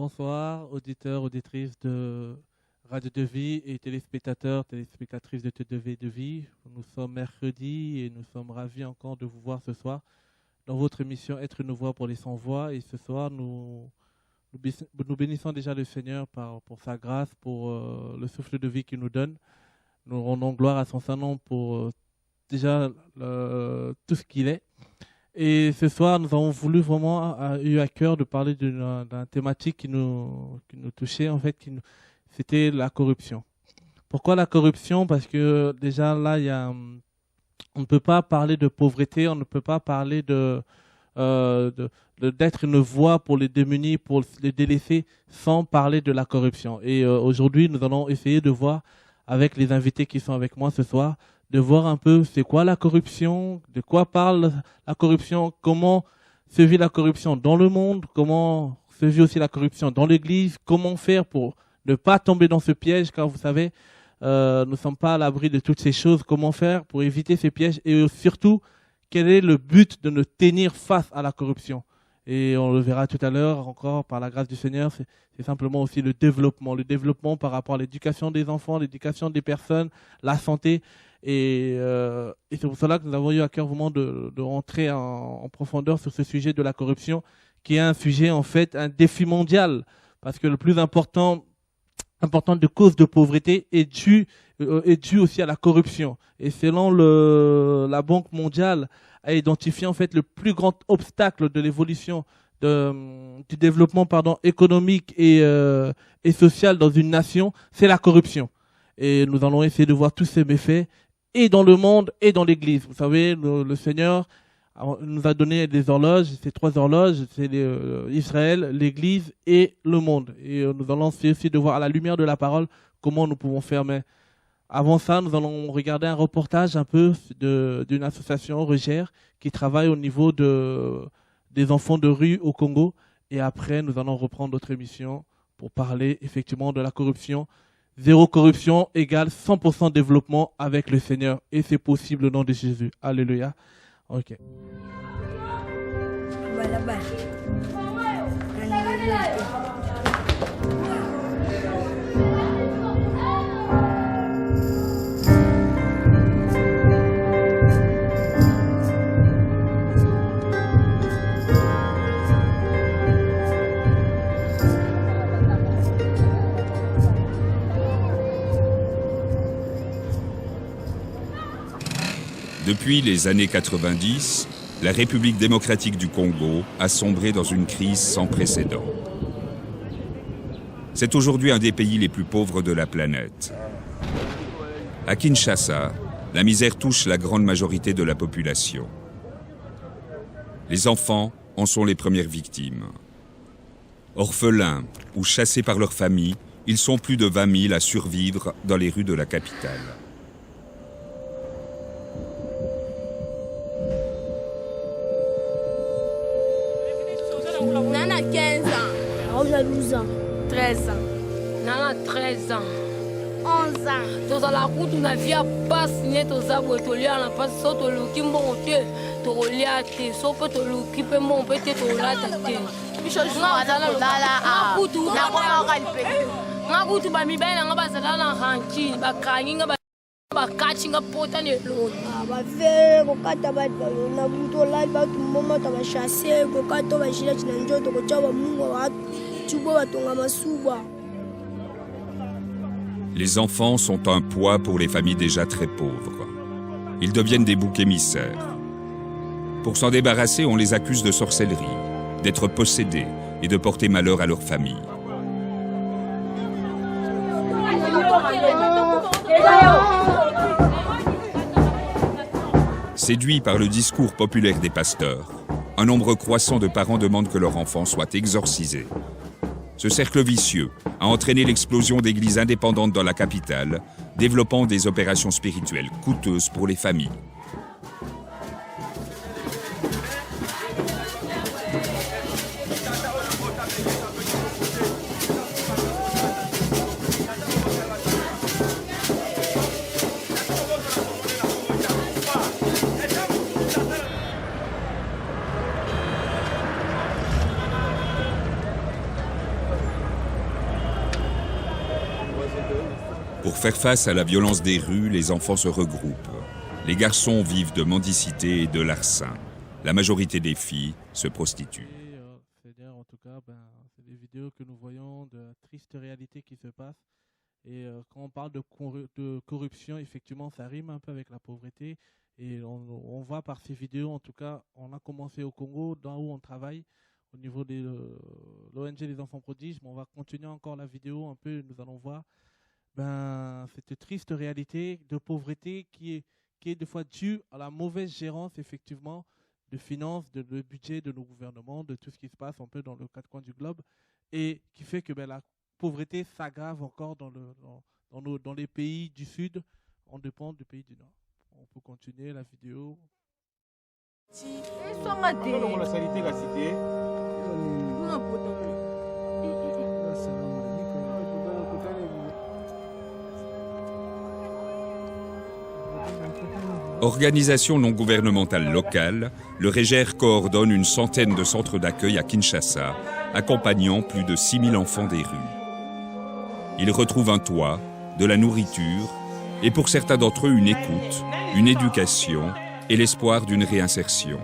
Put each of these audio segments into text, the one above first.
Bonsoir, auditeurs, auditrices de Radio de Vie et téléspectateurs, téléspectatrices de TV de Vie. Nous sommes mercredi et nous sommes ravis encore de vous voir ce soir dans votre émission Être une voix pour les sans-voix. Et ce soir, nous bénissons déjà le Seigneur pour sa grâce, pour le souffle de vie qu'il nous donne. Nous rendons gloire à son Saint-Nom pour déjà tout ce qu'il est. Et ce soir, nous avons voulu vraiment eu à cœur de parler d'une thématique qui nous touchait, en fait, c'était la corruption. Pourquoi la corruption? Parce que déjà là, on ne peut pas parler de pauvreté, on ne peut pas parler d'être une voix pour les démunis, pour les délaissés, sans parler de la corruption. Et aujourd'hui, nous allons essayer de voir avec les invités qui sont avec moi ce soir, de voir un peu c'est quoi la corruption, de quoi parle la corruption, comment se vit la corruption dans le monde, comment se vit aussi la corruption dans l'Église, comment faire pour ne pas tomber dans ce piège, car vous savez, nous ne sommes pas à l'abri de toutes ces choses, comment faire pour éviter ces pièges et surtout, quel est le but de nous tenir face à la corruption. Et on le verra tout à l'heure encore par la grâce du Seigneur, c'est simplement aussi le développement par rapport à l'éducation des enfants, l'éducation des personnes, la santé. Et c'est pour cela que nous avons eu à cœur vraiment de rentrer en profondeur sur ce sujet de la corruption, qui est un sujet, en fait, un défi mondial. Parce que le plus importante de cause de pauvreté est due aussi à la corruption. Et selon la Banque mondiale, a identifié en fait le plus grand obstacle de l'évolution du développement économique et social dans une nation, c'est la corruption. Et nous allons essayer de voir tous ces méfaits et dans le monde et dans l'Église. Vous savez, le Seigneur nous a donné des horloges, ces 3 horloges, c'est Israël, l'Église et le monde. Et nous allons essayer aussi de voir à la lumière de la parole comment nous pouvons faire. Mais avant ça, nous allons regarder un reportage un peu d'une association Regère qui travaille au niveau des enfants de rue au Congo. Et après, nous allons reprendre notre émission pour parler effectivement de la corruption. 0 corruption égale 100% développement avec le Seigneur. Et c'est possible au nom de Jésus. Alléluia. Ok. Voilà. Depuis les années 90, la République démocratique du Congo a sombré dans une crise sans précédent. C'est aujourd'hui un des pays les plus pauvres de la planète. À Kinshasa, la misère touche la grande majorité de la population. Les enfants en sont les premières victimes. Orphelins ou chassés par leur famille, ils sont plus de 20 000 à survivre dans les rues de la capitale. Nana 15 ans. On a 12 ans. 13 ans. Nana 13 ans. 11 ans. Tous à la route, on a vu à passer tous à Botolia, on a passé sur le qui monte, Tolia, sauf que le qui peut monter, Tola, bakachinga pota ne lona bave kokata bato na buto la bato moma ta bachasser kokato bajila china njoto kochaba mungu wa tubo batonga masuba. Les enfants sont un poids pour les familles déjà très pauvres. Ils deviennent des boucs émissaires. Pour s'en débarrasser, on les accuse de sorcellerie, d'être possédés et de porter malheur à leur famille. Séduits par le discours populaire des pasteurs, un nombre croissant de parents demandent que leur enfant soit exorcisé. Ce cercle vicieux a entraîné l'explosion d'églises indépendantes dans la capitale, développant des opérations spirituelles coûteuses pour les familles. faire face à la violence des rues, les enfants se regroupent. Les garçons vivent de mendicité et de larcin. La majorité des filles se prostituent. C'est-à-dire, en tout cas, c'est des vidéos que nous voyons de la triste réalité qui se passe. Et quand on parle de corruption, effectivement, ça rime un peu avec la pauvreté. Et on voit par ces vidéos, en tout cas, on a commencé au Congo, dans où on travaille, au niveau de l'ONG des enfants prodiges, mais on va continuer encore la vidéo un peu, nous allons voir cette triste réalité de pauvreté qui est des fois due à la mauvaise gérance, effectivement, de finances, de budget de nos gouvernements, de tout ce qui se passe un peu dans le quatre coins du globe, et qui fait que la pauvreté s'aggrave encore dans les pays du Sud, on dépend du pays du Nord. On peut continuer la vidéo. Organisation non gouvernementale locale, le REGER coordonne une centaine de centres d'accueil à Kinshasa, accompagnant plus de 6000 enfants des rues. Ils retrouvent un toit, de la nourriture et pour certains d'entre eux une écoute, une éducation et l'espoir d'une réinsertion.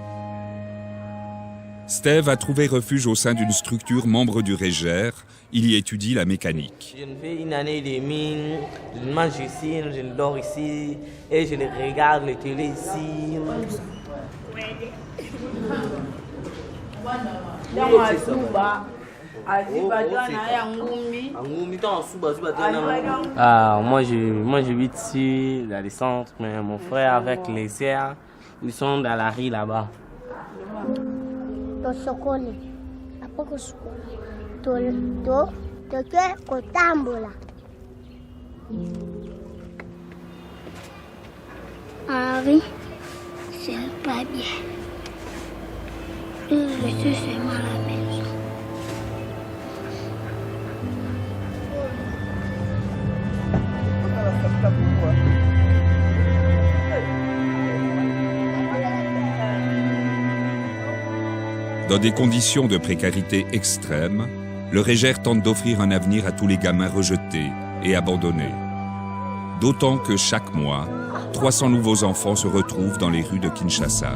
Steve a trouvé refuge au sein d'une structure membre du REGER. Il y étudie la mécanique. Je fais une année et demie, je mange ici, je dors ici et je regarde les télé ici. Moi j'habite ici dans les centres, mais mon frère avec les sœurs, ils sont dans la rue là-bas. Henri, c'est pas bien. Je suis seulement à la maison. Dans des conditions de précarité extrême, le REGER tente d'offrir un avenir à tous les gamins rejetés et abandonnés. D'autant que chaque mois, 300 nouveaux enfants se retrouvent dans les rues de Kinshasa.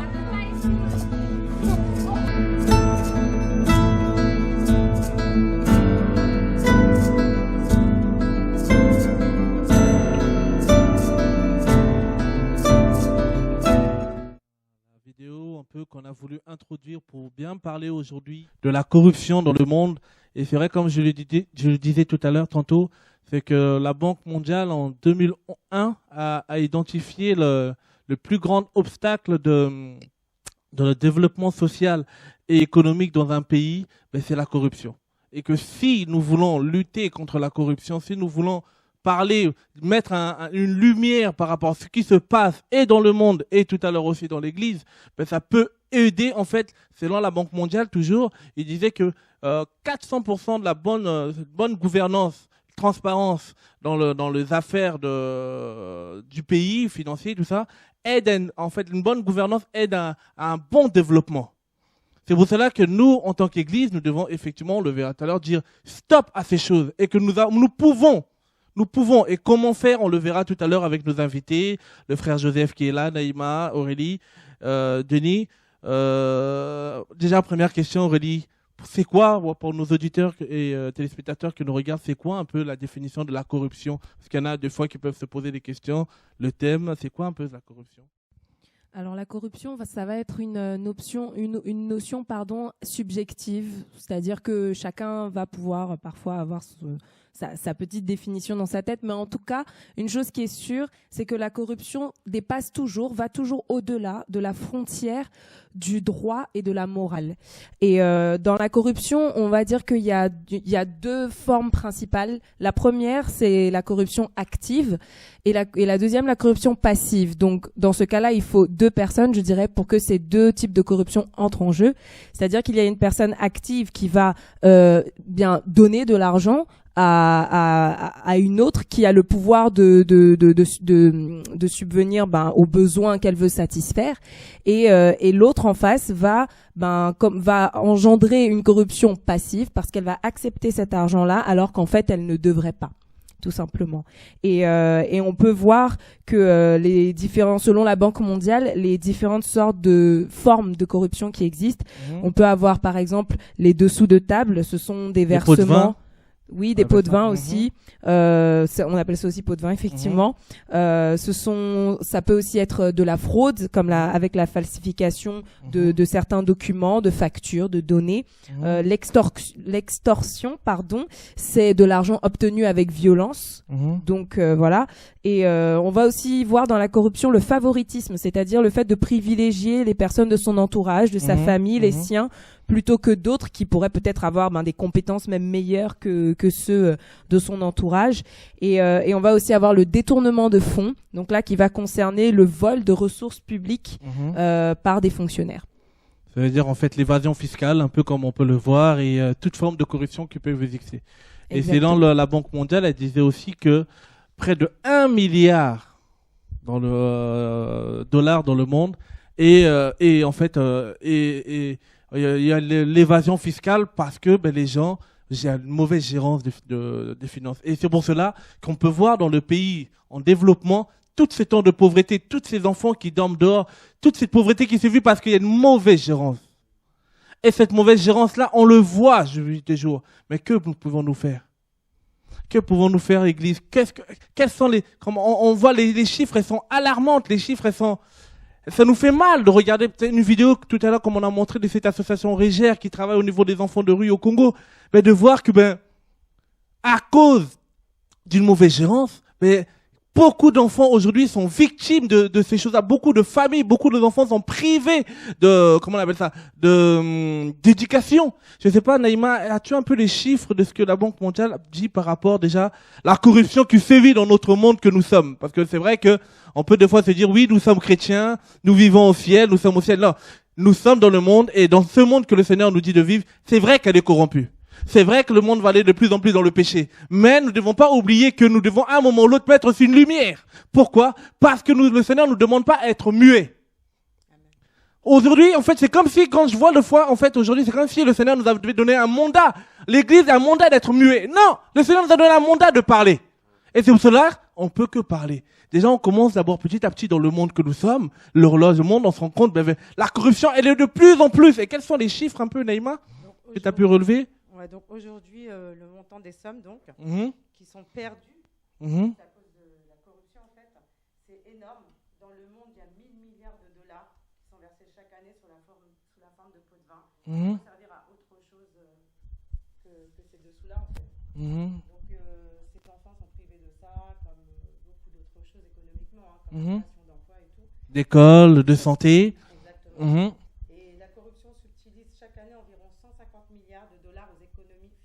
Qu'on a voulu introduire pour bien parler aujourd'hui de la corruption dans le monde. Et c'est vrai, comme je le disais tout à l'heure tantôt, c'est que la Banque mondiale en 2001 a identifié le plus grand obstacle de le développement social et économique dans un pays, c'est la corruption. Et que si nous voulons lutter contre la corruption, si nous voulons parler, mettre une lumière par rapport à ce qui se passe et dans le monde et tout à l'heure aussi dans l'Église, ça peut aider, en fait, selon la Banque mondiale toujours, il disait que 400% de la bonne gouvernance, transparence dans les affaires du pays, financier, tout ça, en fait, une bonne gouvernance aide à un bon développement. C'est pour cela que nous, en tant qu'Église, nous devons effectivement, on le verra tout à l'heure, dire stop à ces choses et que nous pouvons, et comment faire, on le verra tout à l'heure avec nos invités, le frère Joseph qui est là, Naïma, Aurélie, Denis. Déjà, première question, Aurélie, c'est quoi, pour nos auditeurs et téléspectateurs qui nous regardent, c'est quoi un peu la définition de la corruption? Parce qu'il y en a des fois qui peuvent se poser des questions. Le thème, c'est quoi un peu la corruption? Alors la corruption, ça va être une notion subjective, c'est-à-dire que chacun va pouvoir parfois avoir sa petite définition dans sa tête, mais en tout cas, une chose qui est sûre, c'est que la corruption va toujours au-delà de la frontière du droit et de la morale. Et dans la corruption, on va dire qu'il y a deux formes principales. La première, c'est la corruption active, et la deuxième, la corruption passive. Donc, dans ce cas-là, il faut deux personnes, je dirais, pour que ces deux types de corruption entrent en jeu. C'est-à-dire qu'il y a une personne active qui va bien donner de l'argent à une autre qui a le pouvoir de subvenir aux besoins qu'elle veut satisfaire, et l'autre en face va engendrer une corruption passive parce qu'elle va accepter cet argent-là alors qu'en fait elle ne devrait pas. tout simplement. Et on peut voir que selon la Banque mondiale, les différentes sortes de formes de corruption qui existent. On peut avoir par exemple les dessous de table, ce sont des versements. Oui, des pots de vin aussi. On appelle ça aussi pots de vin, effectivement. Ça peut aussi être de la fraude, comme avec la falsification de certains documents, de factures, de données. L'extorsion, c'est de l'argent obtenu avec violence. Donc voilà. Et on va aussi voir dans la corruption le favoritisme, c'est-à-dire le fait de privilégier les personnes de son entourage, de sa famille, les siens, plutôt que d'autres qui pourraient peut-être avoir des compétences même meilleures que ceux de son entourage. Et on va aussi avoir le détournement de fonds, donc là qui va concerner le vol de ressources publiques par des fonctionnaires. Ça veut dire en fait l'évasion fiscale, un peu comme on peut le voir, et toute forme de corruption qui peut exister. Et c'est dans la Banque mondiale, elle disait aussi que près de 1 milliard dans le dollars dans le monde, et en fait il y a l'évasion fiscale parce que les gens ont une mauvaise gérance des finances. Et c'est pour cela qu'on peut voir dans le pays en développement tout ce temps de pauvreté, tous ces enfants qui dorment dehors, toute cette pauvreté qui s'est vue parce qu'il y a une mauvaise gérance. Et cette mauvaise gérance-là, on le voit des jours. Mais que pouvons-nous faire? Que pouvons-nous faire, l'Église? Quels sont on voit les chiffres, elles sont alarmantes. Les chiffres, ça nous fait mal de regarder une vidéo tout à l'heure, comme on a montré de cette association Régère qui travaille au niveau des enfants de rue au Congo, mais de voir que, à cause d'une mauvaise gérance, beaucoup d'enfants aujourd'hui sont victimes de ces choses-là. Beaucoup de familles, beaucoup d'enfants sont privés d'éducation. Je sais pas, Naïma, as-tu un peu les chiffres de ce que la Banque mondiale dit par rapport déjà à la corruption qui sévit dans notre monde que nous sommes? Parce que c'est vrai que on peut des fois se dire, oui, nous sommes chrétiens, nous vivons au ciel, nous sommes au ciel. Non, nous sommes dans le monde, et dans ce monde que le Seigneur nous dit de vivre, c'est vrai qu'elle est corrompue. C'est vrai que le monde va aller de plus en plus dans le péché. Mais nous ne devons pas oublier que nous devons à un moment ou l'autre mettre sur une lumière. Pourquoi? Parce que le Seigneur ne nous demande pas d'être muets. Aujourd'hui, en fait, c'est comme si, quand je vois le foi, en fait, aujourd'hui, c'est comme si le Seigneur nous avait donné un mandat. L'Église a un mandat d'être muet. Non! Le Seigneur nous a donné un mandat de parler. Et c'est pour cela, on peut que parler. Déjà, on commence d'abord petit à petit dans le monde que nous sommes, l'horloge du monde, on se rend compte, la corruption, elle est de plus en plus. Et quels sont les chiffres un peu, Naïma, que tu as pu relever? Ouais, donc aujourd'hui, le montant des sommes qui sont perdues à cause de la corruption, en fait, c'est énorme. Dans le monde, il y a 1000 milliards de dollars qui sont versés chaque année sous la forme de pots de vin. Ça va servir à autre chose que ces dessous-là, en fait. Donc, ces enfants sont privés de ça, comme beaucoup d'autres choses économiquement, comme la création d'emplois et tout. D'école, de santé. Exactement. Et la corruption subtilise chaque année environ 150 milliards de dollars aux économies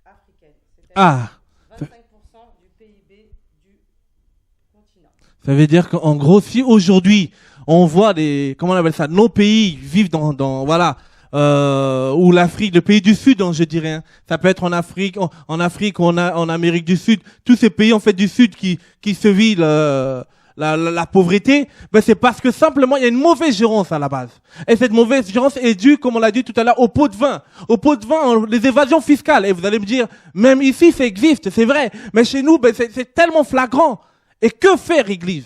africaines. C'est-à-dire 25% du PIB du continent. Ça veut dire qu'en gros, si aujourd'hui, on voit nos pays vivent ou l'Afrique, le pays du Sud, je dirais, hein. Ça peut être en Afrique, ou en Amérique du Sud, tous ces pays, en fait, du Sud qui se vivent la pauvreté, c'est parce que simplement il y a une mauvaise gérance à la base. Et cette mauvaise gérance est due, comme on l'a dit tout à l'heure, au pot de vin. Au pot de vin, les évasions fiscales. Et vous allez me dire, même ici ça existe, c'est vrai. Mais chez nous, c'est tellement flagrant. Et que faire, Église?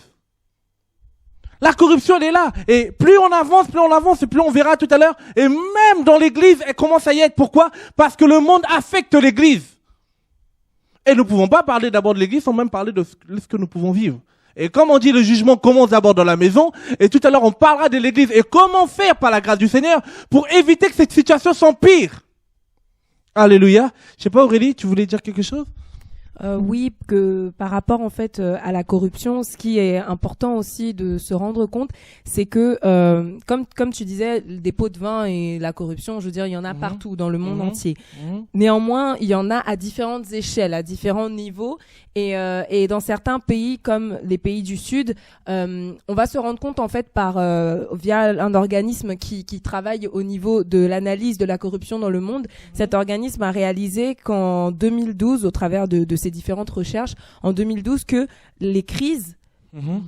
La corruption, elle est là. Et plus on avance, et plus on verra tout à l'heure. Et même dans l'Église, elle commence à y être. Pourquoi? Parce que le monde affecte l'Église. Et nous ne pouvons pas parler d'abord de l'Église sans même parler de ce que nous pouvons vivre. Et comme on dit, le jugement commence d'abord dans la maison. Et tout à l'heure, on parlera de l'Église. Et comment faire par la grâce du Seigneur pour éviter que cette situation s'empire. Alléluia. Je sais pas, Aurélie, tu voulais dire quelque chose? Oui, que par rapport en fait à la corruption, ce qui est important aussi de se rendre compte, c'est que comme tu disais, des pots de vin et la corruption, je veux dire, il y en a partout dans le monde entier. Néanmoins, il y en a à différentes échelles, à différents niveaux, et dans certains pays comme les pays du Sud, on va se rendre compte en fait via un organisme qui travaille au niveau de l'analyse de la corruption dans le monde. Cet organisme a réalisé qu'en 2012, au travers de ces différentes recherches, en 2012, que les crises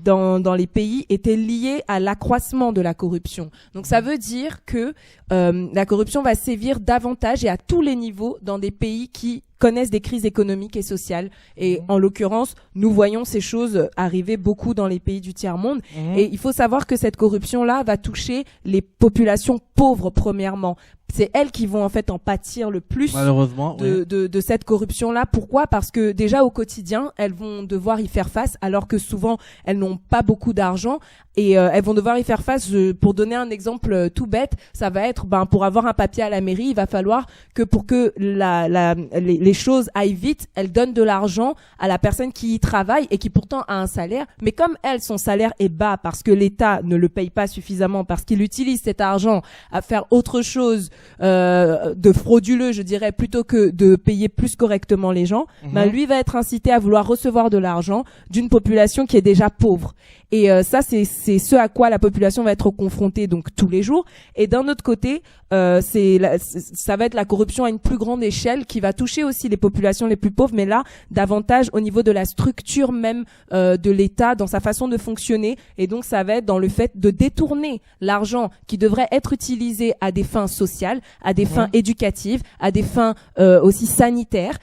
dans les pays étaient liées à l'accroissement de la corruption. Donc ça veut dire que la corruption va sévir davantage et à tous les niveaux dans des pays qui connaissent des crises économiques et sociales. Et en l'occurrence, nous voyons ces choses arriver beaucoup dans les pays du tiers-monde. Et il faut savoir que cette corruption-là va toucher les populations pauvres premièrement. C'est elles qui vont en fait en pâtir le plus malheureusement de cette corruption-là. Pourquoi ? Parce que déjà au quotidien, elles vont devoir y faire face, alors que souvent elles n'ont pas beaucoup d'argent et elles vont devoir y faire face. Pour donner un exemple tout bête, ça va être pour avoir un papier à la mairie, il va falloir que pour que les choses aillent vite, elles donnent de l'argent à la personne qui y travaille et qui pourtant a un salaire. Mais comme elle, son salaire est bas parce que l'État ne le paye pas suffisamment, parce qu'il utilise cet argent à faire autre chose de frauduleux, je dirais, plutôt que de payer plus correctement les gens, lui va être incité à vouloir recevoir de l'argent d'une population qui est déjà pauvre. Et ça, c'est ce à quoi la population va être confrontée donc tous les jours. Et d'un autre côté, ça va être la corruption à une plus grande échelle qui va toucher aussi les populations les plus pauvres, mais là, davantage au niveau de la structure même de l'État, dans sa façon de fonctionner. Et donc, ça va être dans le fait de détourner l'argent qui devrait être utilisé à des fins sociales, à des fins éducatives, à des fins aussi sanitaires,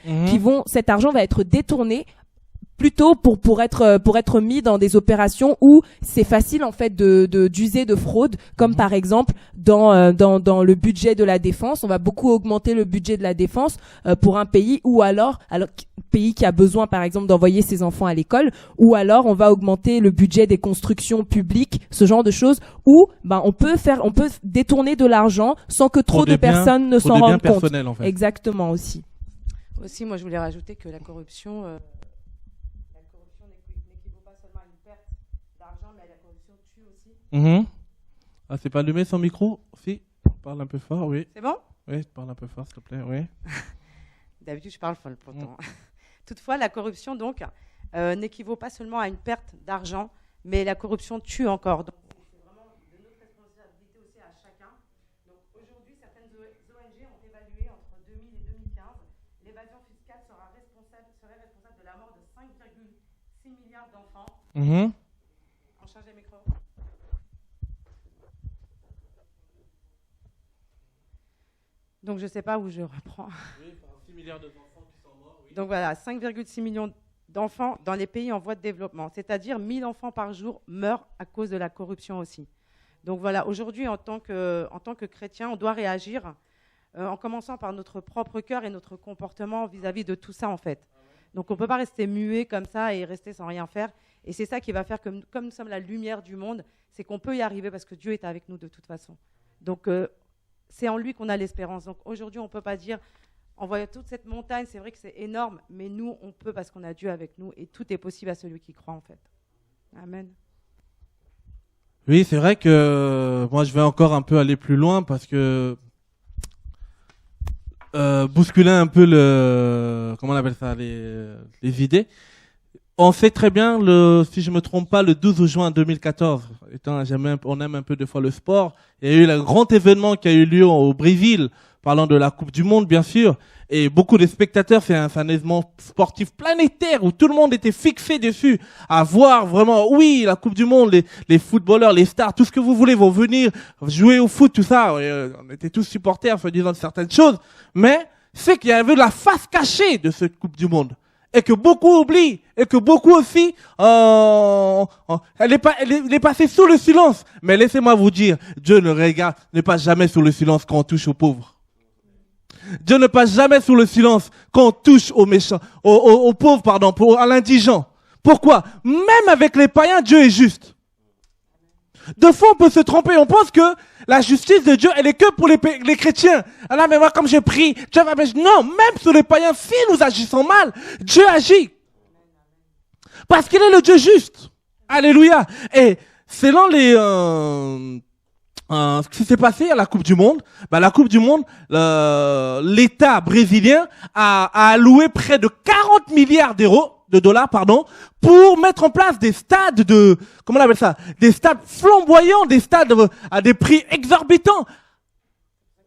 cet argent va être détourné plutôt pour être mis dans des opérations où c'est facile en fait d'user de fraude, comme par exemple dans le budget de la défense. On va beaucoup augmenter le budget de la défense pour un pays, ou alors pays qui a besoin par exemple d'envoyer ses enfants à l'école, ou alors on va augmenter le budget des constructions publiques, ce genre de choses où on peut détourner de l'argent sans que trop de personnes ne s'en rendent compte. En fait. Exactement aussi. Aussi, moi je voulais rajouter que la corruption Ah, c'est pas allumé son micro? Si, parle un peu fort, oui. C'est bon? Oui, parle un peu fort, s'il te plaît, oui. D'habitude, je parle fort pourtant. Toutefois, la corruption, donc, n'équivaut pas seulement à une perte d'argent, mais la corruption tue encore. Donc, c'est vraiment de notre responsabilité aussi à chacun. Donc, aujourd'hui, certaines ONG ont évalué entre 2000 et 2015, l'évasion fiscale serait responsable de la mort de 5,6 milliards d'enfants. On change les micros. Donc, je ne sais pas où je reprends. Oui, 6 milliards d'enfants qui sont morts. Oui. Donc, voilà, 5,6 millions d'enfants dans les pays en voie de développement. C'est-à-dire 1000 enfants par jour meurent à cause de la corruption aussi. Donc, voilà, aujourd'hui, en tant que chrétien, on doit réagir en commençant par notre propre cœur et notre comportement vis-à-vis de tout ça, en fait. Donc, on ne peut pas rester muet comme ça et rester sans rien faire. Et c'est ça qui va faire que, comme nous sommes la lumière du monde, c'est qu'on peut y arriver parce que Dieu est avec nous de toute façon. Donc, c'est en lui qu'on a l'espérance. Donc aujourd'hui, on ne peut pas dire, en voyant toute cette montagne, c'est vrai que c'est énorme, mais nous, on peut parce qu'on a Dieu avec nous et tout est possible à celui qui croit en fait. Amen. Oui, c'est vrai que moi, je vais encore un peu aller plus loin parce que bousculer un peu comment on appelle ça, les idées. On sait très bien, si je me trompe pas, le 12 juin 2014, on aime un peu des fois le sport, il y a eu le grand événement qui a eu lieu au Brésil, parlant de la Coupe du Monde, bien sûr, et beaucoup de spectateurs, c'est un événement sportif planétaire où tout le monde était fixé dessus, à voir vraiment, oui, la Coupe du Monde, les footballeurs, les stars, tout ce que vous voulez vont venir jouer au foot, tout ça, on était tous supporters, en disant certaines choses, mais c'est qu'il y avait la face cachée de cette Coupe du Monde. Et que beaucoup oublient, et que beaucoup aussi, elle est passée sous le silence. Mais laissez-moi vous dire, Dieu ne passe jamais sous le silence quand on touche aux pauvres. Dieu ne passe jamais sous le silence quand on touche aux méchants, aux pauvres, à l'indigent. Pourquoi? Même avec les païens, Dieu est juste. De fois, on peut se tromper. On pense que la justice de Dieu, elle est que pour les chrétiens. Ah là, mais moi, comme je prie, Dieu va... Non, même sur les païens, si nous agissons mal, Dieu agit. Parce qu'il est le Dieu juste. Alléluia. Et selon ce qui s'est passé à la Coupe du Monde, la Coupe du Monde, l'État brésilien a alloué près de 40 milliards de dollars, pour mettre en place des stades comment on appelle ça, des stades flamboyants, des stades à des prix exorbitants.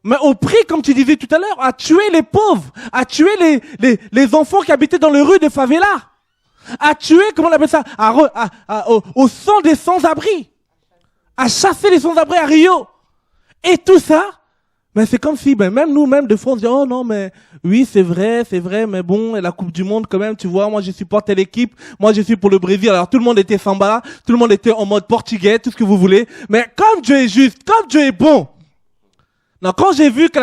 Mais au prix, comme tu disais tout à l'heure, à tuer les pauvres, à tuer les enfants qui habitaient dans les rues des favelas, à tuer, comment on appelle ça, au sang des sans-abri, à chasser les sans-abri à Rio. Et tout ça, Mais c'est comme si, même nous-mêmes, de fois, on se dit, oh non, mais oui, c'est vrai, mais bon, et la Coupe du Monde, quand même, tu vois, moi, je supporte telle équipe, moi, je suis pour le Brésil. Alors, tout le monde était samba, tout le monde était en mode portugais, tout ce que vous voulez. Mais comme Dieu est juste, comme Dieu est bon. Non, quand j'ai vu que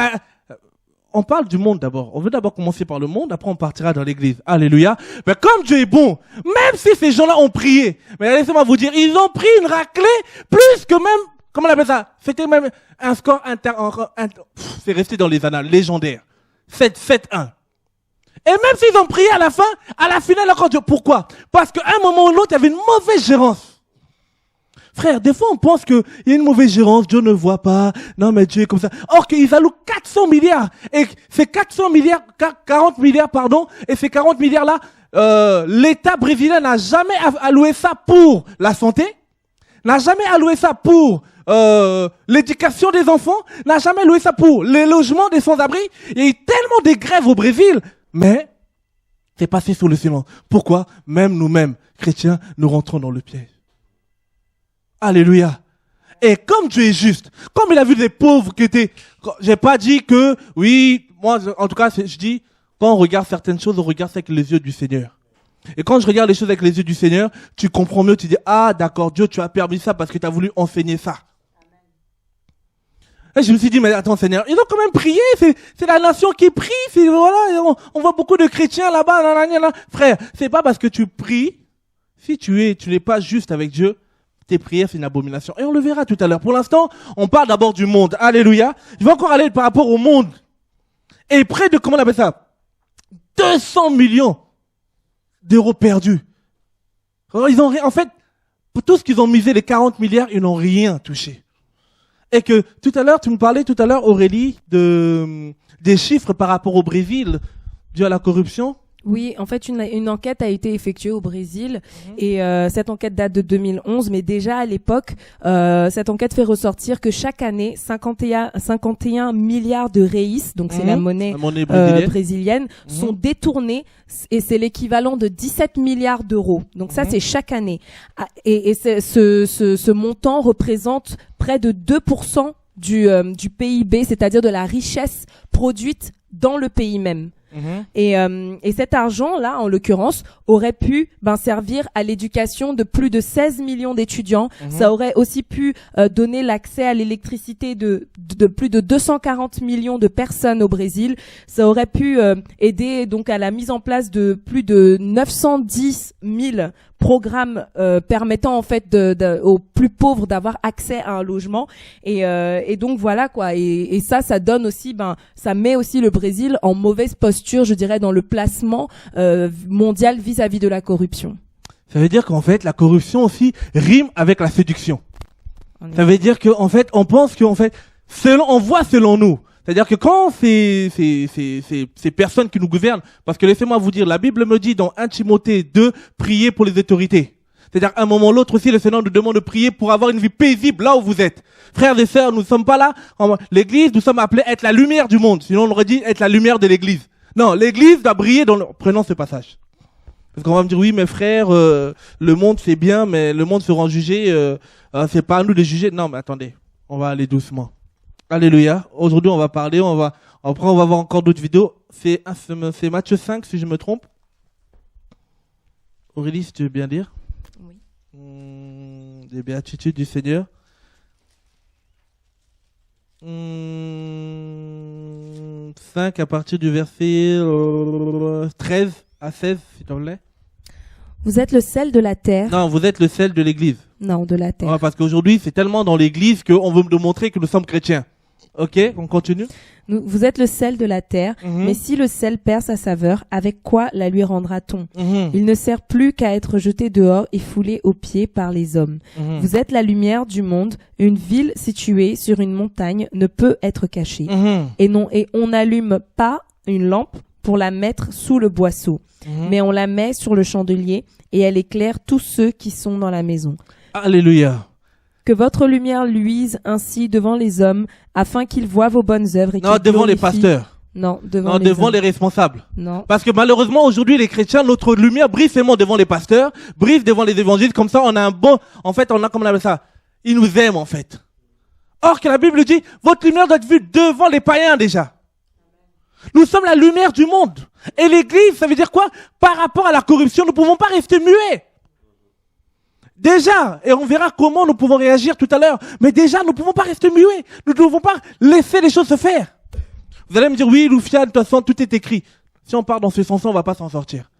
on parle du monde d'abord. On veut d'abord commencer par le monde, après on partira dans l'église. Alléluia. Mais comme Dieu est bon, même si ces gens-là ont prié, mais laissez-moi vous dire, ils ont pris une raclée plus que même, comment on appelle ça? C'était même un score c'est resté dans les annales légendaires. 7-1. Et même s'ils ont prié à la fin, à la finale encore Dieu. Pourquoi? Parce qu'à un moment ou l'autre, il y avait une mauvaise gérance. Frère, des fois on pense qu'il y a une mauvaise gérance, Dieu ne voit pas, non mais Dieu est comme ça. Or qu'ils allouent 400 milliards, et ces 40 milliards, et ces 40 milliards-là, l'État brésilien n'a jamais alloué ça pour la santé, n'a jamais alloué ça pour l'éducation des enfants, n'a jamais alloué ça pour les logements des sans-abri. Il y a eu tellement de grèves au Brésil, mais c'est passé sous le silence. Pourquoi? Même nous-mêmes, chrétiens, nous rentrons dans le piège. Alléluia. Et comme Dieu est juste, comme il a vu des pauvres qui étaient, j'ai pas dit que, oui, moi, en tout cas, je dis, quand on regarde certaines choses, on regarde ça avec les yeux du Seigneur. Et quand je regarde les choses avec les yeux du Seigneur, tu comprends mieux, tu dis, ah, d'accord, Dieu, tu as permis ça parce que tu as voulu enseigner ça. Et je me suis dit, mais attends, Seigneur, ils ont quand même prié, c'est la nation qui prie, voilà, on voit beaucoup de chrétiens là-bas, là. Frère, c'est pas parce que tu pries, si tu n'es pas juste avec Dieu, tes prières, c'est une abomination. Et on le verra tout à l'heure. Pour l'instant, on parle d'abord du monde. Alléluia. Je vais encore aller par rapport au monde. Et près de, comment on appelle ça? 200 millions d'euros perdus. Alors, ils ont rien, en fait, pour tout ce qu'ils ont misé, les 40 milliards, ils n'ont rien touché. Et que, tout à l'heure, tu me parlais tout à l'heure, Aurélie, des chiffres par rapport au Brésil, dû à la corruption. Oui, en fait, une enquête a été effectuée au Brésil et cette enquête date de 2011, mais déjà à l'époque, cette enquête fait ressortir que chaque année, 51 milliards de reis, donc c'est la monnaie brésilienne, sont détournés et c'est l'équivalent de 17 milliards d'euros. Donc ça, c'est chaque année. Et ce montant représente près de 2% du PIB, c'est-à-dire de la richesse produite dans le pays même. Et cet argent-là, en l'occurrence, aurait pu servir à l'éducation de plus de 16 millions d'étudiants. Ça aurait aussi pu donner l'accès à l'électricité de plus de 240 millions de personnes au Brésil. Ça aurait pu aider donc à la mise en place de plus de 910 000 programmes permettant en fait aux plus pauvres d'avoir accès à un logement et donc voilà quoi et ça donne aussi ça met aussi le Brésil en mauvaise posture, je dirais, dans le placement mondial vis-à-vis de la corruption. Ça veut dire qu'en fait la corruption aussi rime avec la séduction. Ça veut dire que en fait on pense que en fait on voit selon nous. C'est-à-dire que quand ces personnes qui nous gouvernent, parce que laissez-moi vous dire, la Bible me dit dans 1 Timothée 2, priez pour les autorités. C'est-à-dire qu'à un moment ou l'autre aussi, le Seigneur nous demande de prier pour avoir une vie paisible là où vous êtes. Frères et sœurs, nous ne sommes pas là. L'église, nous sommes appelés à être la lumière du monde. Sinon, on aurait dit être la lumière de l'église. Non, l'église doit briller Prenons ce passage. Parce qu'on va me dire, oui, mes frères, le monde c'est bien, mais le monde sera jugé, c'est pas à nous de juger. Non, mais attendez, on va aller doucement. Alléluia. Aujourd'hui, on va parler, après on va voir encore d'autres vidéos. C'est Matthieu 5, si je me trompe. Aurélie, si tu veux bien lire. Oui. Les béatitudes du Seigneur. 5 à partir du verset 13 à 16, s'il te plaît. Vous êtes le sel de la terre. Non, vous êtes le sel de l'église. Non, de la terre. Ouais, parce qu'aujourd'hui, c'est tellement dans l'église qu'on veut nous montrer que nous sommes chrétiens. Ok, on continue. Vous êtes le sel de la terre, mais si le sel perd sa saveur, avec quoi la lui rendra-t-on? Il ne sert plus qu'à être jeté dehors et foulé aux pieds par les hommes. Vous êtes la lumière du monde. Une ville située sur une montagne ne peut être cachée. Et on n'allume pas une lampe pour la mettre sous le boisseau, mais on la met sur le chandelier et elle éclaire tous ceux qui sont dans la maison. Alléluia. Que votre lumière luise ainsi devant les hommes, afin qu'ils voient vos bonnes œuvres et qu'ils glorifient. Non, devant les pasteurs. Non, devant les responsables. Non. Parce que malheureusement, aujourd'hui, les chrétiens, notre lumière brille seulement devant les pasteurs, brille devant les évangiles. Comme ça, on a un bon... En fait, on a, comment on appelle ça? Ils nous aiment, en fait. Or que la Bible dit, votre lumière doit être vue devant les païens déjà. Nous sommes la lumière du monde. Et l'église, ça veut dire quoi? Par rapport à la corruption, nous ne pouvons pas rester muets. Déjà, et on verra comment nous pouvons réagir tout à l'heure, mais déjà, nous ne pouvons pas rester muets. Nous ne devons pas laisser les choses se faire. Vous allez me dire, oui, Loufiane, de toute façon, tout est écrit. Si on part dans ce sens-là, on ne va pas s'en sortir.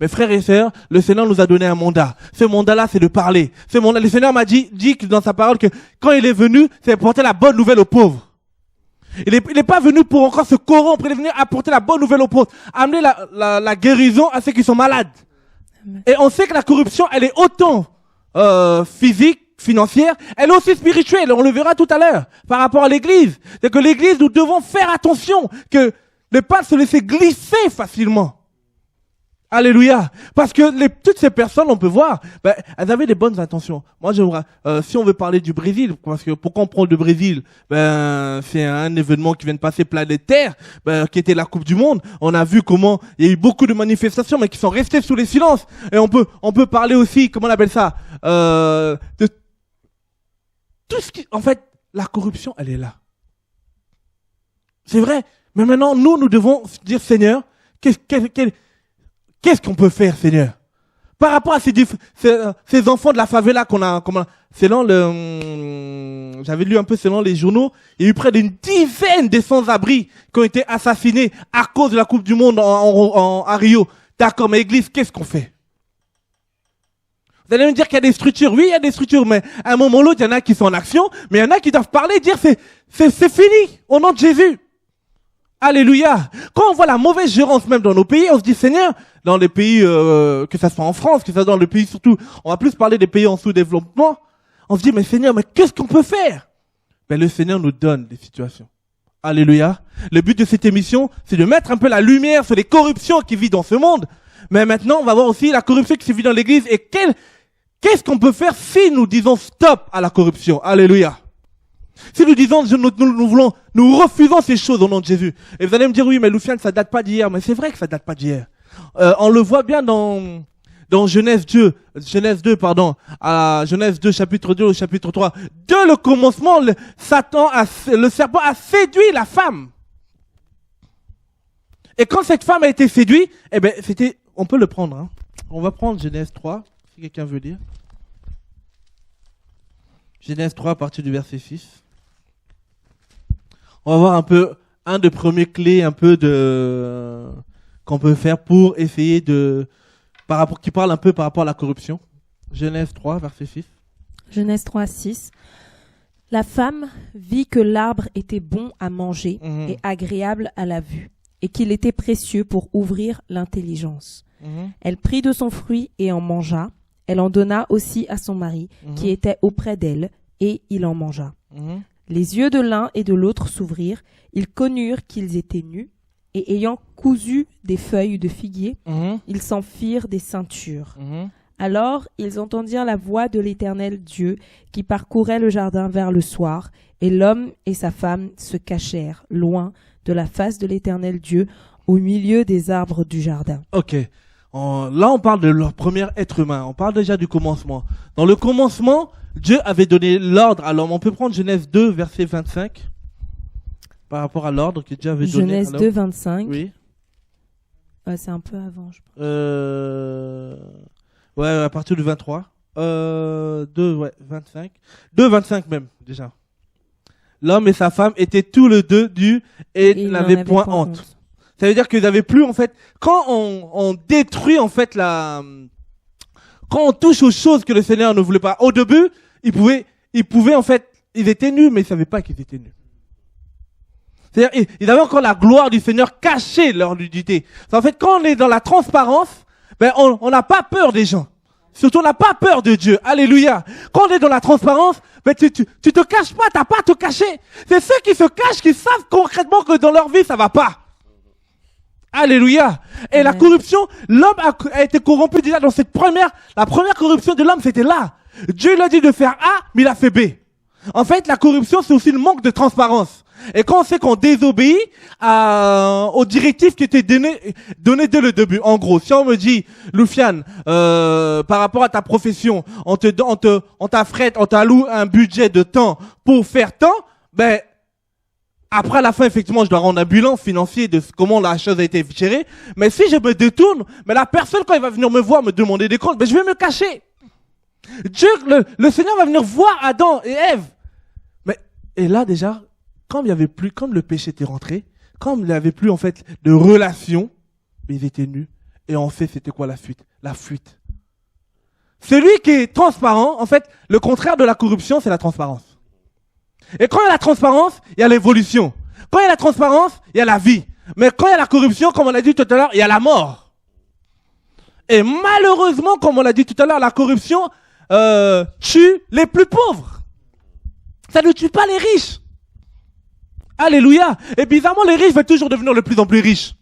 Mes frères et sœurs, le Seigneur nous a donné un mandat. Ce mandat-là, c'est de parler. Le Seigneur m'a dit dans sa parole que quand il est venu, c'est apporter la bonne nouvelle aux pauvres. Il est pas venu pour encore se corrompre, il est venu apporter la bonne nouvelle aux pauvres, amener la guérison à ceux qui sont malades. Amen. Et on sait que la corruption, elle est autant physique, financière, elle est aussi spirituelle, on le verra tout à l'heure, par rapport à l'église. C'est que l'église, nous devons faire attention, que ne pas se laisser glisser facilement. Alléluia. Parce que toutes ces personnes, on peut voir, elles avaient des bonnes intentions. Moi, j'aimerais, si on veut parler du Brésil, parce que pourquoi on prend le Brésil, c'est un événement qui vient de passer planétaire, qui était la Coupe du Monde. On a vu comment il y a eu beaucoup de manifestations, mais qui sont restées sous les silences. Et on peut parler aussi, comment on appelle ça, de tout ce qui, en fait, la corruption, elle est là. C'est vrai. Mais maintenant, nous devons dire, Seigneur, qu'est-ce qu'on peut faire, Seigneur? Par rapport à ces enfants de la favela j'avais lu un peu selon les journaux, il y a eu près d'une dizaine de sans-abri qui ont été assassinés à cause de la Coupe du Monde à Rio. D'accord, mais Église, qu'est-ce qu'on fait? Vous allez me dire qu'il y a des structures. Oui, il y a des structures, mais à un moment ou l'autre, il y en a qui sont en action, mais il y en a qui doivent parler et dire c'est fini, au nom de Jésus. Alléluia. Quand on voit la mauvaise gérance même dans nos pays, on se dit, Seigneur, dans les pays, que ça soit en France, que ça soit dans les pays surtout, on va plus parler des pays en sous-développement, on se dit, mais Seigneur, mais qu'est-ce qu'on peut faire? Le Seigneur nous donne des situations. Alléluia. Le but de cette émission, c'est de mettre un peu la lumière sur les corruptions qui vivent dans ce monde. Mais maintenant, on va voir aussi la corruption qui se vit dans l'église et qu'est-ce qu'on peut faire si nous disons stop à la corruption? Alléluia. Si nous disons, nous refusons ces choses au nom de Jésus. Et vous allez me dire, oui, mais Loufiane, ça date pas d'hier. Mais c'est vrai que ça date pas d'hier. On le voit bien dans Genèse 2, à Genèse 2, chapitre 2 au chapitre 3. Dès le commencement, le serpent a séduit la femme. Et quand cette femme a été séduite, on peut le prendre, hein. On va prendre Genèse 3, si quelqu'un veut lire. Genèse 3 à partir du verset 6. On va voir un peu, un des premiers clés un peu qu'on peut faire pour essayer qui parle un peu par rapport à la corruption. Genèse 3, verset 6. Genèse 3, 6. La femme vit que l'arbre était bon à manger et agréable à la vue, et qu'il était précieux pour ouvrir l'intelligence. Elle prit de son fruit et en mangea. Elle en donna aussi à son mari, qui était auprès d'elle, et il en mangea. Les yeux de l'un et de l'autre s'ouvrirent, ils connurent qu'ils étaient nus, et ayant cousu des feuilles de figuier, ils s'en firent des ceintures. Alors ils entendirent la voix de l'Éternel Dieu, qui parcourait le jardin vers le soir, et l'homme et sa femme se cachèrent, loin de la face de l'Éternel Dieu, au milieu des arbres du jardin. Ok. Là, on parle de leur premier être humain. On parle déjà du commencement. Dans le commencement, Dieu avait donné l'ordre à l'homme. On peut prendre Genèse 2, verset 25, par rapport à l'ordre que Dieu avait donné à l'homme. Genèse 2, 25. Oui. C'est un peu avant, je pense. Ouais, à partir du 23. 25. 2, 25 même, déjà. L'homme et sa femme étaient tous les deux nus et n'avaient point honte. Ça veut dire qu'ils n'avaient plus, en fait, quand on détruit, en fait, quand on touche aux choses que le Seigneur ne voulait pas, au début, ils pouvaient, en fait, ils étaient nus, mais ils ne savaient pas qu'ils étaient nus. C'est-à-dire, ils avaient encore la gloire du Seigneur cachée leur nudité. En fait, quand on est dans la transparence, on n'a pas peur des gens. Surtout, on n'a pas peur de Dieu. Alléluia. Quand on est dans la transparence, tu te caches pas, t'as pas à te cacher. C'est ceux qui se cachent qui savent concrètement que dans leur vie, ça va pas. Alléluia. Et la corruption, l'homme a été corrompu déjà dans la première corruption de l'homme, c'était là. Dieu lui a dit de faire A, mais il a fait B. En fait, la corruption, c'est aussi le manque de transparence. Et quand on sait qu'on désobéit aux directives qui étaient données dès le début, en gros, si on me dit, Loufiane, par rapport à ta profession, on t'affrète, on t'alloue un budget de temps pour faire tant, ben, après, à la fin, effectivement, je dois rendre un bilan financier de comment la chose a été gérée. Mais si je me détourne, mais la personne, quand il va venir me voir, me demander des comptes, ben, je vais me cacher. Dieu, le Seigneur va venir voir Adam et Ève. Et là, déjà, comme le péché était rentré, comme il n'y avait plus, en fait, de relation, ils étaient nus. Et en fait, c'était quoi la fuite? La fuite. Celui qui est transparent, en fait, le contraire de la corruption, c'est la transparence. Et quand il y a la transparence, il y a l'évolution. Quand il y a la transparence, il y a la vie. Mais quand il y a la corruption, comme on l'a dit tout à l'heure, il y a la mort. Et malheureusement, comme on l'a dit tout à l'heure, la corruption tue les plus pauvres. Ça ne tue pas les riches. Alléluia. Et bizarrement, les riches veulent toujours devenir de plus en plus riches.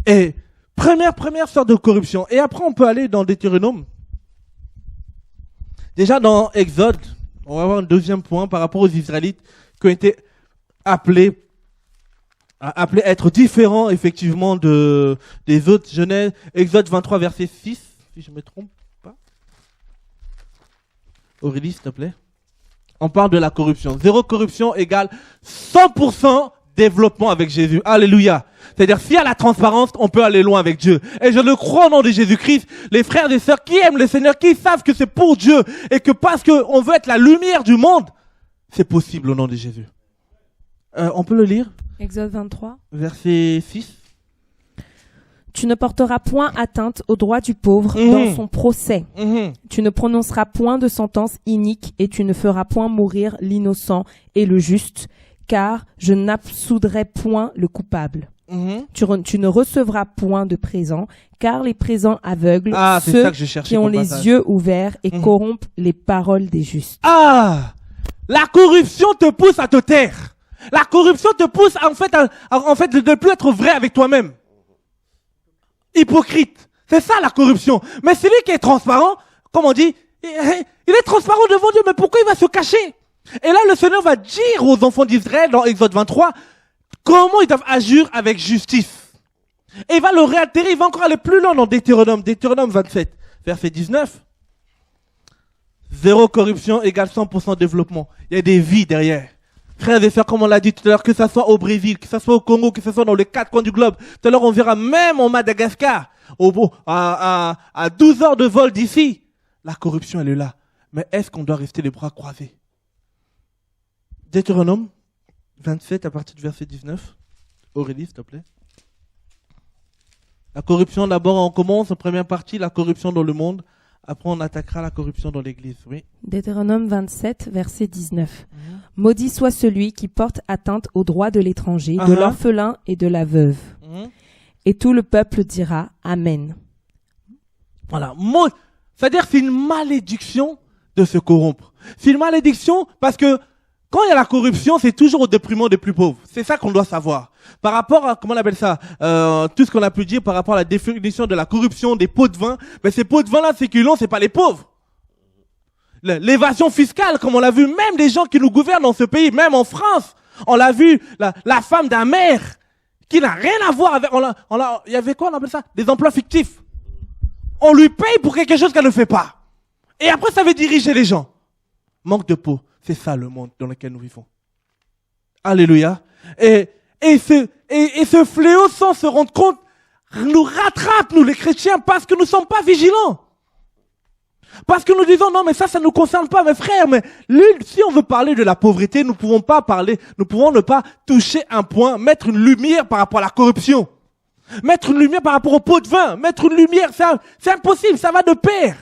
Et première sorte de corruption. Et après, on peut aller dans Deutéronome. Déjà dans Exode, on va avoir un deuxième point par rapport aux Israélites qui ont été appelés à être différents effectivement des autres. Genèse, Exode 23 verset 6, si je ne me trompe pas. Aurélie, s'il te plaît. On parle de la corruption. Zéro corruption égale 100% développement avec Jésus. Alléluia. C'est-à-dire, s'il y a la transparence, on peut aller loin avec Dieu. Et je le crois au nom de Jésus-Christ. Les frères et sœurs qui aiment le Seigneur, qui savent que c'est pour Dieu et que parce qu'on veut être la lumière du monde, c'est possible au nom de Jésus. On peut le lire? Exode 23. Verset 6. Tu ne porteras point atteinte au droit du pauvre dans son procès. Tu ne prononceras point de sentence inique et tu ne feras point mourir l'innocent et le juste, car je n'absoudrai point le coupable. Tu ne recevras point de présent, car les présents aveuglent ceux qui ont les yeux ouverts et corrompent les paroles des justes. La corruption te pousse à te taire. La corruption te pousse en fait de ne plus être vrai avec toi-même. Hypocrite. C'est ça la corruption. Mais celui qui est transparent, comme on dit, il est transparent devant Dieu, mais pourquoi il va se cacher? Et là, le Seigneur va dire aux enfants d'Israël dans Exode 23 comment ils doivent agir avec justice. Et il va le réitérer, il va encore aller plus loin dans Deutéronome 27, verset 19. Zéro corruption égale 100% développement. Il y a des vies derrière. Frères et sœurs, comme on l'a dit tout à l'heure, que ça soit au Brésil, que ça soit au Congo, que ça soit dans les 4 coins du globe. Tout à l'heure, on verra même en Madagascar, à 12 heures de vol d'ici. La corruption, elle est là. Mais est-ce qu'on doit rester les bras croisés? Deutéronome 27 à partir du verset 19. Aurélie, s'il te plaît. La corruption, d'abord, on commence en première partie, la corruption dans le monde. Après, on attaquera la corruption dans l'église. Oui. Deutéronome 27, verset 19. Maudit soit celui qui porte atteinte aux droits de l'étranger, de l'orphelin et de la veuve. Et tout le peuple dira Amen. Voilà. C'est-à-dire, c'est une malédiction de se corrompre. C'est une malédiction parce que quand il y a la corruption, c'est toujours au déprimant des plus pauvres. C'est ça qu'on doit savoir. Par rapport à, comment on appelle ça, tout ce qu'on a pu dire par rapport à la définition de la corruption des pots de vin, mais ces pots de vin-là, c'est qu'ils l'ont, c'est pas les pauvres. L'évasion fiscale, comme on l'a vu, même des gens qui nous gouvernent dans ce pays, même en France, on l'a vu, la femme d'un maire, qui n'a rien à voir avec, il y avait quoi, on appelle ça? Des emplois fictifs. On lui paye pour quelque chose qu'elle ne fait pas. Et après, ça veut diriger les gens. Manque de peau. C'est ça le monde dans lequel nous vivons. Alléluia. Et ce fléau, sans se rendre compte, nous rattrape, nous les chrétiens, parce que nous ne sommes pas vigilants. Parce que nous disons, non, mais ça ne nous concerne pas, mes frères, mais si on veut parler de la pauvreté, nous pouvons ne pas toucher un point, mettre une lumière par rapport à la corruption. Mettre une lumière par rapport au pot de vin, mettre une lumière, c'est impossible, ça va de pair.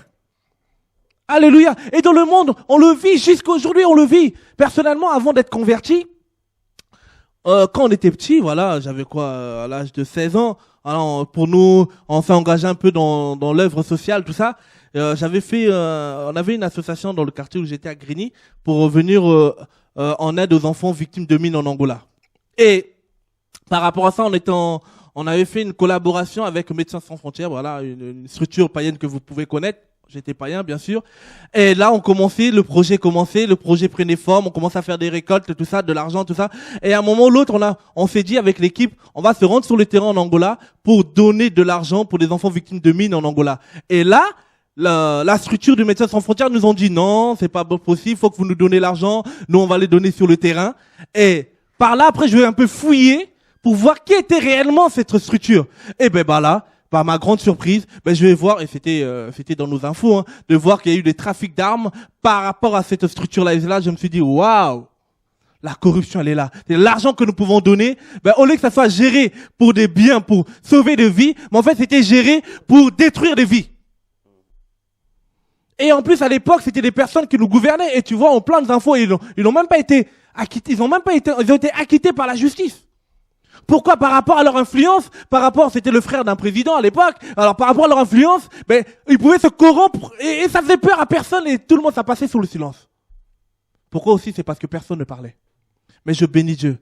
Alléluia. Et dans le monde, on le vit, jusqu'aujourd'hui, on le vit. Personnellement, avant d'être converti, quand on était petit, voilà, j'avais quoi, à l'âge de 16 ans, alors pour nous, on s'est engagé un peu dans l'œuvre sociale, tout ça. On avait une association dans le quartier où j'étais à Grigny pour venir en aide aux enfants victimes de mines en Angola. Et par rapport à ça, on avait fait une collaboration avec Médecins sans frontières, voilà, une structure païenne que vous pouvez connaître. J'étais païen, bien sûr. Et là, le projet prenait forme, on commençait à faire des récoltes, tout ça, de l'argent, tout ça. Et à un moment ou l'autre, on s'est dit avec l'équipe, on va se rendre sur le terrain en Angola pour donner de l'argent pour les enfants victimes de mines en Angola. Et là, la structure de Médecins sans frontières nous ont dit non, c'est pas possible, faut que vous nous donnez l'argent, nous on va les donner sur le terrain. Et par là, après, je vais un peu fouiller pour voir qui était réellement cette structure. Et là, par ma grande surprise, je vais voir, et c'était dans nos infos, hein, de voir qu'il y a eu des trafics d'armes par rapport à cette structure-là. Et là, je me suis dit, waouh, la corruption, elle est là. C'est l'argent que nous pouvons donner, au lieu que ça soit géré pour des biens, pour sauver des vies, mais en fait, c'était géré pour détruire des vies. Et en plus, à l'époque, c'était des personnes qui nous gouvernaient. Et tu vois, en plein d'infos, ils n'ont même pas été acquittés. Ils ont été acquittés par la justice. Pourquoi? Par rapport à leur influence, c'était le frère d'un président à l'époque, alors par rapport à leur influence, ils pouvaient se corrompre et ça faisait peur à personne et tout le monde, ça passait sous le silence. Pourquoi aussi? C'est parce que personne ne parlait. Mais je bénis Dieu.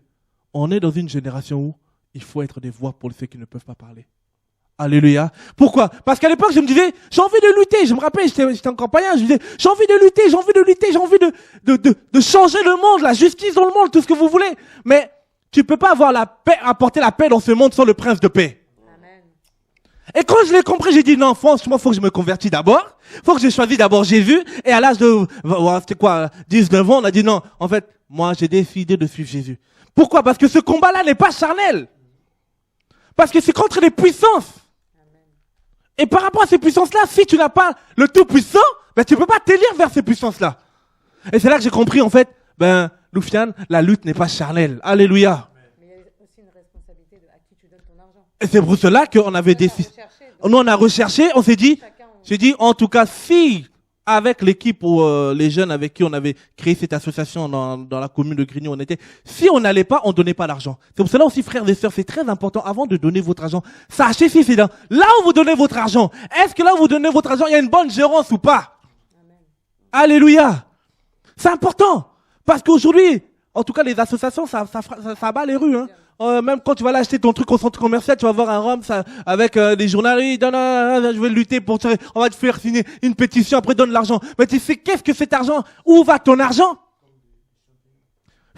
On est dans une génération où il faut être des voix pour ceux qui ne peuvent pas parler. Alléluia. Pourquoi? Parce qu'à l'époque, je me disais, j'ai envie de lutter. Je me rappelle, j'étais encore païen, je me disais, j'ai envie de lutter, j'ai envie de changer le monde, la justice dans le monde, tout ce que vous voulez. Mais tu peux pas avoir la paix, apporter la paix dans ce monde sans le prince de paix. Amen. Et quand je l'ai compris, j'ai dit non, franchement, faut que je me convertisse d'abord. Faut que je choisisse d'abord Jésus. Et à l'âge de, 19 ans, on a dit non. En fait, moi, j'ai décidé de suivre Jésus. Pourquoi? Parce que ce combat-là n'est pas charnel. Parce que c'est contre les puissances. Amen. Et par rapport à ces puissances-là, si tu n'as pas le Tout-Puissant, tu peux pas t'élire vers ces puissances-là. Et c'est là que j'ai compris, en fait, Loufiane, la lutte n'est pas charnelle. Alléluia. Mais il y a aussi une responsabilité de à qui tu donnes ton argent. Et c'est pour cela qu'on avait décidé. Nous, on a recherché, on s'est dit, en tout cas, si, avec l'équipe ou les jeunes avec qui on avait créé cette association dans la commune de Grigny, si on n'allait pas, on donnait pas l'argent. C'est pour cela aussi, frères et sœurs, c'est très important, avant de donner votre argent, sachez si c'est là où vous donnez votre argent. Est-ce que là où vous donnez votre argent, il y a une bonne gérance ou pas? Amen. Alléluia. C'est important. Parce qu'aujourd'hui, en tout cas, les associations, ça bat les rues. Hein. Même quand tu vas aller acheter ton truc au centre commercial, tu vas voir un rhum avec des journalistes. Je vais lutter pour ça. On va te faire signer une pétition, après donne l'argent. Mais tu sais, qu'est-ce que cet argent? Où va ton argent?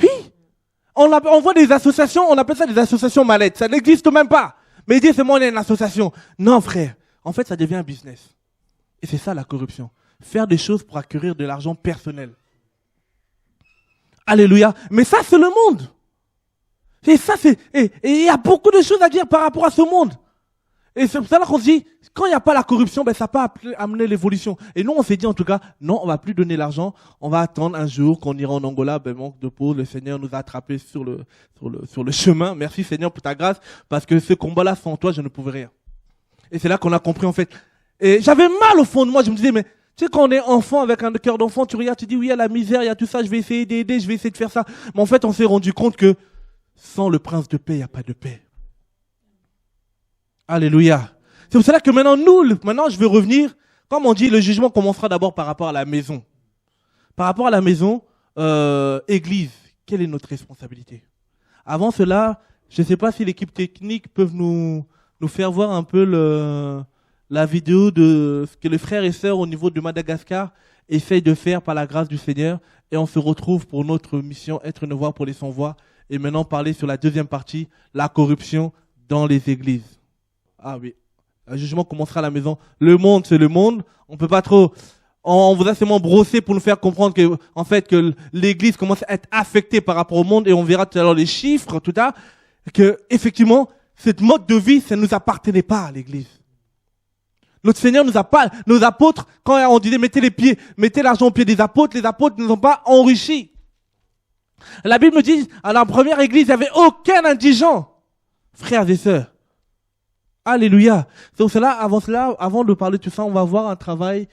Oui. On voit des associations, on appelle ça des associations mallettes. Ça n'existe même pas. Mais ils disent, c'est moi, on est une association. Non, frère. En fait, ça devient un business. Et c'est ça, la corruption. Faire des choses pour acquérir de l'argent personnel. Alléluia. Mais ça, c'est le monde. Et ça, et il y a beaucoup de choses à dire par rapport à ce monde. Et c'est pour ça qu'on se dit, quand il n'y a pas la corruption, ça peut amener l'évolution. Et nous, on s'est dit en tout cas, non, on va plus donner l'argent. On va attendre un jour qu'on ira en Angola. Manque de peau, le Seigneur nous a attrapés sur le chemin. Merci Seigneur pour ta grâce. Parce que ce combat-là, sans toi, je ne pouvais rien. Et c'est là qu'on a compris en fait. Et j'avais mal au fond de moi. Je me disais, mais tu sais, quand on est enfant avec un cœur d'enfant, tu regardes, tu dis, oui, il y a la misère, il y a tout ça, je vais essayer d'aider, je vais essayer de faire ça. Mais en fait, on s'est rendu compte que sans le prince de paix, il n'y a pas de paix. Alléluia. C'est pour cela que maintenant, je veux revenir. Comme on dit, le jugement commencera d'abord par rapport à la maison. Par rapport à la maison, église, quelle est notre responsabilité? Avant cela, je ne sais pas si l'équipe technique peut nous faire voir un peu la vidéo de ce que les frères et sœurs au niveau de Madagascar essayent de faire par la grâce du Seigneur. Et on se retrouve pour notre mission, être une voix pour les sans-voix. Et maintenant parler sur la deuxième partie, la corruption dans les églises. Ah oui, le jugement commencera à la maison. Le monde, c'est le monde. On peut pas trop... On vous a seulement brossé pour nous faire comprendre que, en fait, que l'église commence à être affectée par rapport au monde. Et on verra tout à l'heure les chiffres, tout ça. Que, effectivement, cette mode de vie, ça ne nous appartenait pas à l'église. Notre Seigneur nous a pas, nos apôtres, quand on disait mettez l'argent au pied des apôtres, les apôtres ne nous ont pas enrichis. La Bible me dit, à la première église, il n'y avait aucun indigent. Frères et sœurs. Alléluia. Donc avant de parler de tout ça, on va voir un travail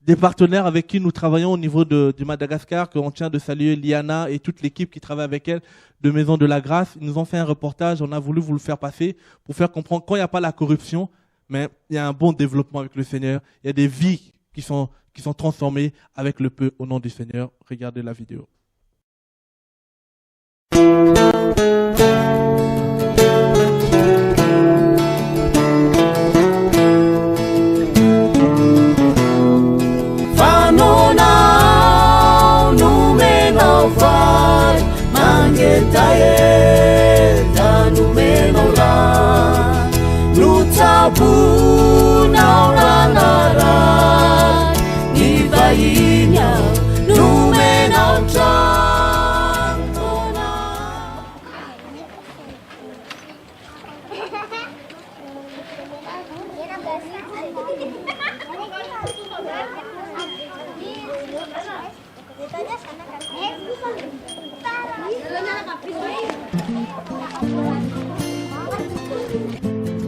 des partenaires avec qui nous travaillons au niveau du Madagascar, qu'on tient de saluer Liana et toute l'équipe qui travaille avec elle de Maison de la Grâce. Ils nous ont fait un reportage, on a voulu vous le faire passer pour faire comprendre quand il n'y a pas la corruption, mais il y a un bon développement avec le Seigneur. Il y a des vies qui sont transformées avec le peu au nom du Seigneur. Regardez la vidéo.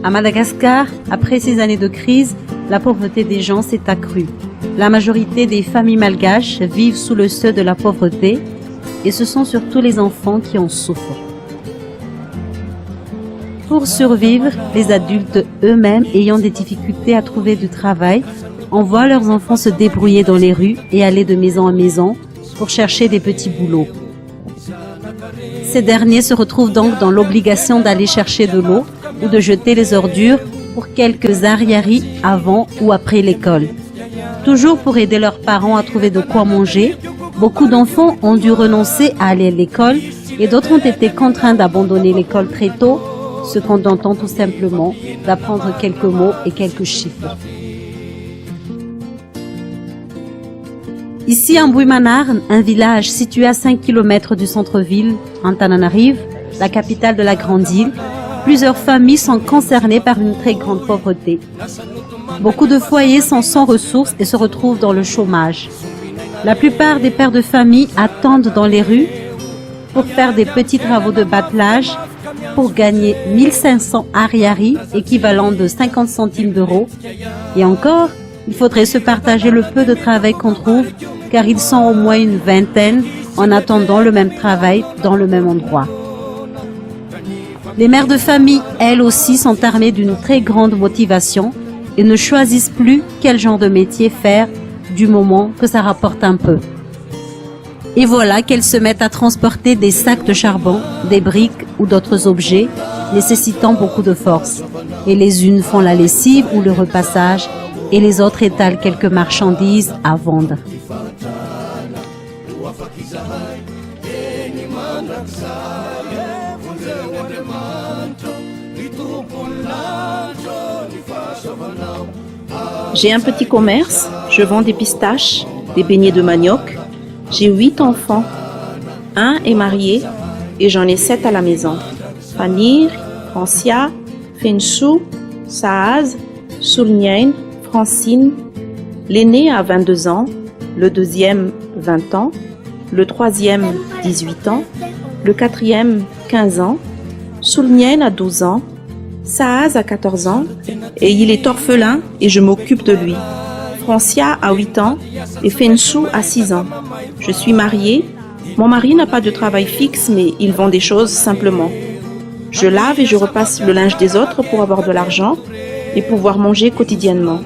À Madagascar, après ces années de crise, la pauvreté des gens s'est accrue. La majorité des familles malgaches vivent sous le seuil de la pauvreté et ce sont surtout les enfants qui en souffrent. Pour survivre, les adultes eux-mêmes ayant des difficultés à trouver du travail envoient leurs enfants se débrouiller dans les rues et aller de maison à maison pour chercher des petits boulots. Ces derniers se retrouvent donc dans l'obligation d'aller chercher de l'eau ou de jeter les ordures pour quelques arriérés avant ou après l'école. Toujours pour aider leurs parents à trouver de quoi manger, beaucoup d'enfants ont dû renoncer à aller à l'école et d'autres ont été contraints d'abandonner l'école très tôt, se contentant tout simplement d'apprendre quelques mots et quelques chiffres. Ici, en Bouimanar, un village situé à 5 km du centre-ville, Antananarive, la capitale de la grande île, plusieurs familles sont concernées par une très grande pauvreté. Beaucoup de foyers sont sans ressources et se retrouvent dans le chômage. La plupart des pères de famille attendent dans les rues pour faire des petits travaux de batelage pour gagner 1500 ariari, équivalent de 50 centimes d'euros. Et encore, il faudrait se partager le peu de travail qu'on trouve, car ils sont au moins une vingtaine en attendant le même travail dans le même endroit. Les mères de famille, elles aussi, sont armées d'une très grande motivation et ne choisissent plus quel genre de métier faire du moment que ça rapporte un peu. Et voilà qu'elles se mettent à transporter des sacs de charbon, des briques ou d'autres objets nécessitant beaucoup de force. Et les unes font la lessive ou le repassage et les autres étalent quelques marchandises à vendre. J'ai un petit commerce, je vends des pistaches, des beignets de manioc. J'ai 8 enfants. Un est marié et j'en ai 7 à la maison. Fanir, Francia, Fenshu, Saaz, Soulnien, Francine. L'aîné a 22 ans, le deuxième 20 ans, le troisième 18 ans, le quatrième 15 ans, Soulnien a 12 ans, Saaz a 14 ans et il est orphelin et je m'occupe de lui. Francia a 8 ans et Fenshu a 6 ans. Je suis mariée. Mon mari n'a pas de travail fixe mais il vend des choses simplement. Je lave et je repasse le linge des autres pour avoir de l'argent et pouvoir manger quotidiennement.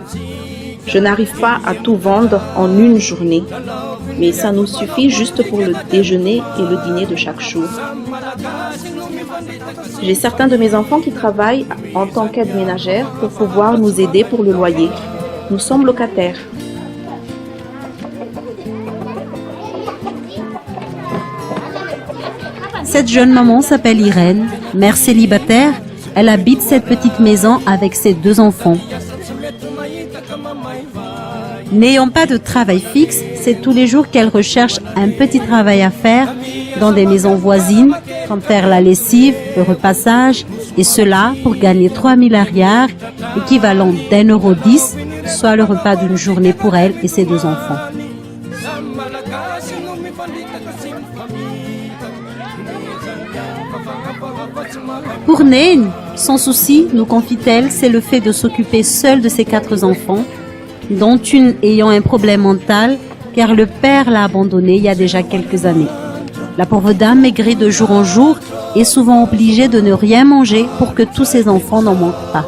Je n'arrive pas à tout vendre en une journée, mais ça nous suffit juste pour le déjeuner et le dîner de chaque jour. J'ai certains de mes enfants qui travaillent en tant qu'aide ménagère pour pouvoir nous aider pour le loyer. Nous sommes locataires. Cette jeune maman s'appelle Irène, mère célibataire. Elle habite cette petite maison avec ses 2 enfants. N'ayant pas de travail fixe, c'est tous les jours qu'elle recherche un petit travail à faire dans des maisons voisines, comme faire la lessive, le repassage, et cela pour gagner 3000 ariars, équivalent d'1,10 €, soit le repas d'une journée pour elle et ses 2 enfants. Pour Nain, son souci, nous confie-t-elle, c'est le fait de s'occuper seule de ses 4 enfants, dont une ayant un problème mental, car le père l'a abandonnée il y a déjà quelques années. La pauvre dame maigrit de jour en jour et est souvent obligée de ne rien manger pour que tous ses enfants n'en manquent pas.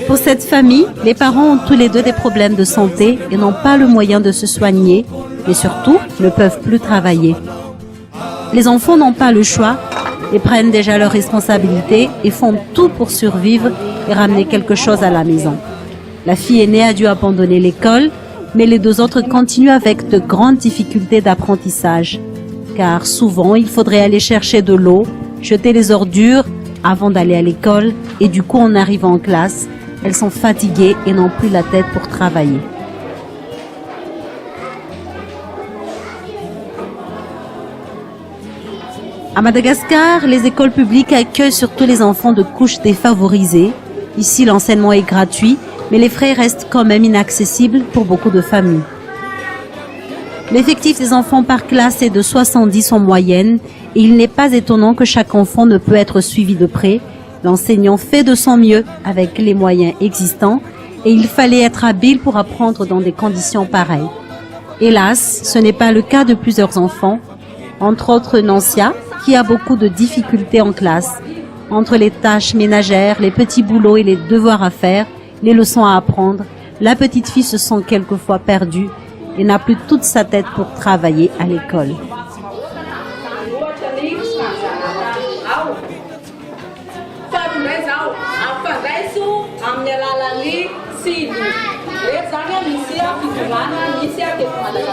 Pour cette famille, les parents ont tous les 2 des problèmes de santé et n'ont pas le moyen de se soigner, et surtout ne peuvent plus travailler. Les enfants n'ont pas le choix et prennent déjà leurs responsabilités et font tout pour survivre et ramener quelque chose à la maison. La fille aînée a dû abandonner l'école mais les deux autres continuent avec de grandes difficultés d'apprentissage. Car souvent, il faudrait aller chercher de l'eau, jeter les ordures avant d'aller à l'école, et du coup, en arrivant en classe, elles sont fatiguées et n'ont plus la tête pour travailler. À Madagascar, les écoles publiques accueillent surtout les enfants de couches défavorisées. Ici, l'enseignement est gratuit, mais les frais restent quand même inaccessibles pour beaucoup de familles. L'effectif des enfants par classe est de 70 en moyenne et il n'est pas étonnant que chaque enfant ne peut être suivi de près. L'enseignant fait de son mieux avec les moyens existants et il fallait être habile pour apprendre dans des conditions pareilles. Hélas, ce n'est pas le cas de plusieurs enfants, entre autres Nancia, qui a beaucoup de difficultés en classe. Entre les tâches ménagères, les petits boulots et les devoirs à faire, les leçons à apprendre, la petite fille se sent quelquefois perdue et n'a plus toute sa tête pour travailler à l'école.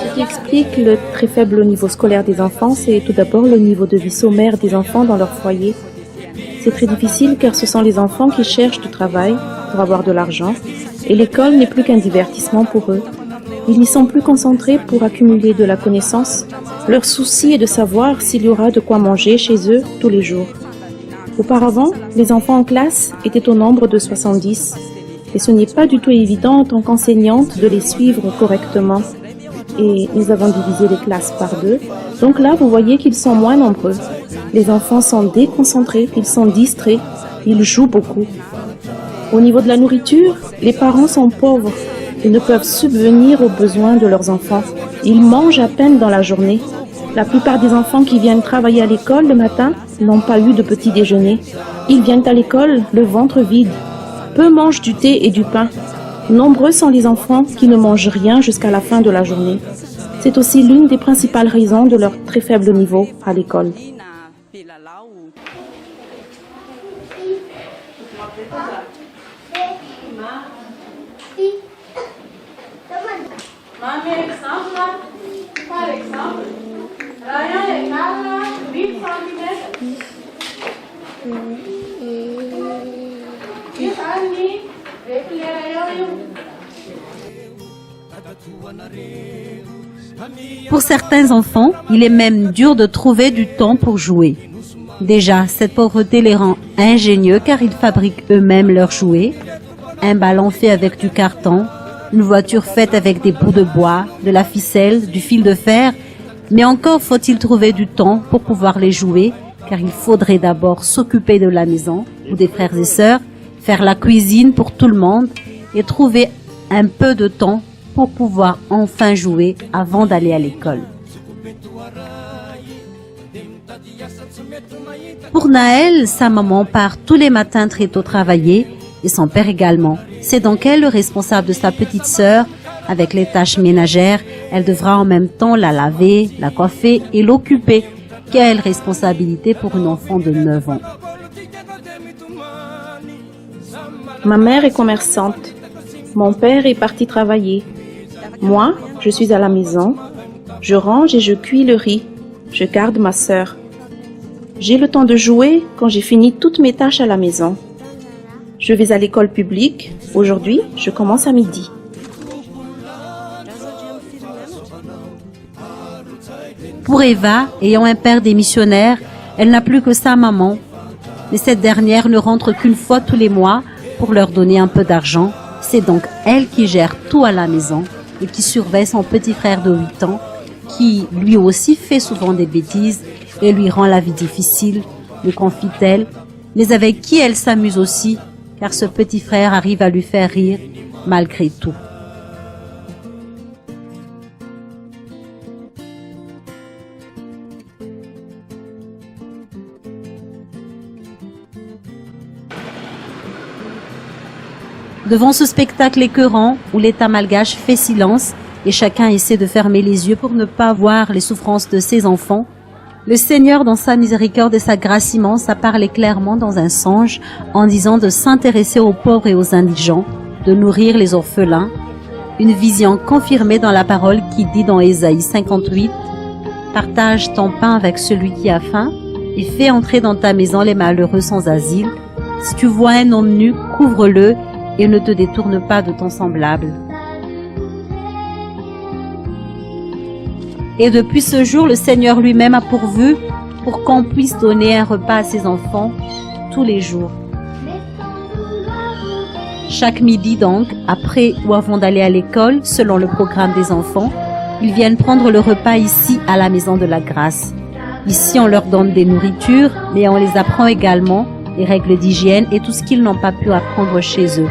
Ce qui explique le très faible niveau scolaire des enfants, c'est tout d'abord le niveau de vie sommaire des enfants dans leur foyer. C'est très difficile car ce sont les enfants qui cherchent du travail pour avoir de l'argent et l'école n'est plus qu'un divertissement pour eux. Ils n'y sont plus concentrés pour accumuler de la connaissance. Leur souci est de savoir s'il y aura de quoi manger chez eux tous les jours. Auparavant, les enfants en classe étaient au nombre de 70 et ce n'est pas du tout évident en tant qu'enseignante de les suivre correctement. Et nous avons divisé les classes par 2. Donc là, vous voyez qu'ils sont moins nombreux. Les enfants sont déconcentrés, ils sont distraits, ils jouent beaucoup. Au niveau de la nourriture, les parents sont pauvres. Ils ne peuvent subvenir aux besoins de leurs enfants. Ils mangent à peine dans la journée. La plupart des enfants qui viennent travailler à l'école le matin n'ont pas eu de petit déjeuner. Ils viennent à l'école le ventre vide. Peu mangent du thé et du pain. Nombreux sont les enfants qui ne mangent rien jusqu'à la fin de la journée. C'est aussi l'une des principales raisons de leur très faible niveau à l'école. Pour certains enfants, il est même dur de trouver du temps pour jouer. Déjà, cette pauvreté les rend ingénieux car ils fabriquent eux-mêmes leurs jouets. Un ballon fait avec du carton, une voiture faite avec des bouts de bois, de la ficelle, du fil de fer. Mais encore faut-il trouver du temps pour pouvoir les jouer car il faudrait d'abord s'occuper de la maison ou des frères et sœurs, faire la cuisine pour tout le monde et trouver un peu de temps pour pouvoir enfin jouer avant d'aller à l'école. Pour Naël, sa maman part tous les matins très tôt travailler et son père également. C'est donc elle le responsable de sa petite sœur. Avec les tâches ménagères, elle devra en même temps la laver, la coiffer et l'occuper. Quelle responsabilité pour une enfant de 9 ans. Ma mère est commerçante. Mon père est parti travailler. Moi, je suis à la maison. Je range et je cuis le riz. Je garde ma sœur. J'ai le temps de jouer quand j'ai fini toutes mes tâches à la maison. Je vais à l'école publique. Aujourd'hui, je commence à midi. Pour Eva, ayant un père démissionnaire, elle n'a plus que sa maman. Mais cette dernière ne rentre qu'une fois tous les mois pour leur donner un peu d'argent. C'est donc elle qui gère tout à la maison et qui surveille son petit frère de 8 ans, qui lui aussi fait souvent des bêtises et lui rend la vie difficile, me confie-t-elle, mais avec qui elle s'amuse aussi, car ce petit frère arrive à lui faire rire malgré tout. Devant ce spectacle écœurant où l'État malgache fait silence et chacun essaie de fermer les yeux pour ne pas voir les souffrances de ses enfants, le Seigneur, dans sa miséricorde et sa grâce immense, a parlé clairement dans un songe en disant de s'intéresser aux pauvres et aux indigents, de nourrir les orphelins. une vision confirmée dans la parole qui dit dans Ésaïe 58, « Partage ton pain avec celui qui a faim et fais entrer dans ta maison les malheureux sans asile. Si tu vois un homme nu, couvre-le et ne te détourne pas de ton semblable. » Et depuis ce jour, le Seigneur lui-même a pourvu pour qu'on puisse donner un repas à ses enfants tous les jours. Chaque midi donc, après ou avant d'aller à l'école, selon le programme des enfants, ils viennent prendre le repas ici à la Maison de la Grâce. Ici, on leur donne des nourritures, mais on les apprend également les règles d'hygiène et tout ce qu'ils n'ont pas pu apprendre chez eux.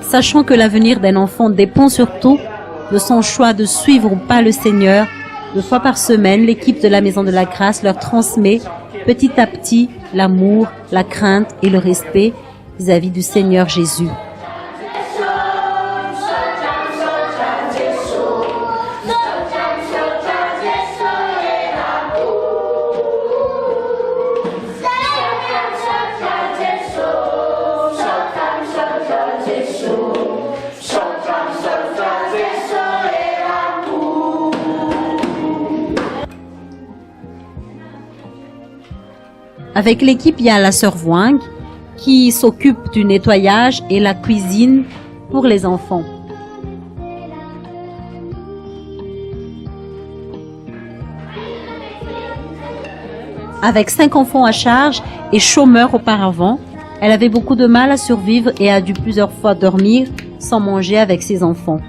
Sachant que l'avenir d'un enfant dépend surtout de son choix de suivre ou pas le Seigneur, 2 fois par semaine, l'équipe de la Maison de la Grâce leur transmet petit à petit l'amour, la crainte et le respect vis-à-vis du Seigneur Jésus. Avec l'équipe, il y a la sœur Voing qui s'occupe du nettoyage et la cuisine pour les enfants. Avec 5 enfants à charge et chômeur auparavant, elle avait beaucoup de mal à survivre et a dû plusieurs fois dormir sans manger avec ses enfants.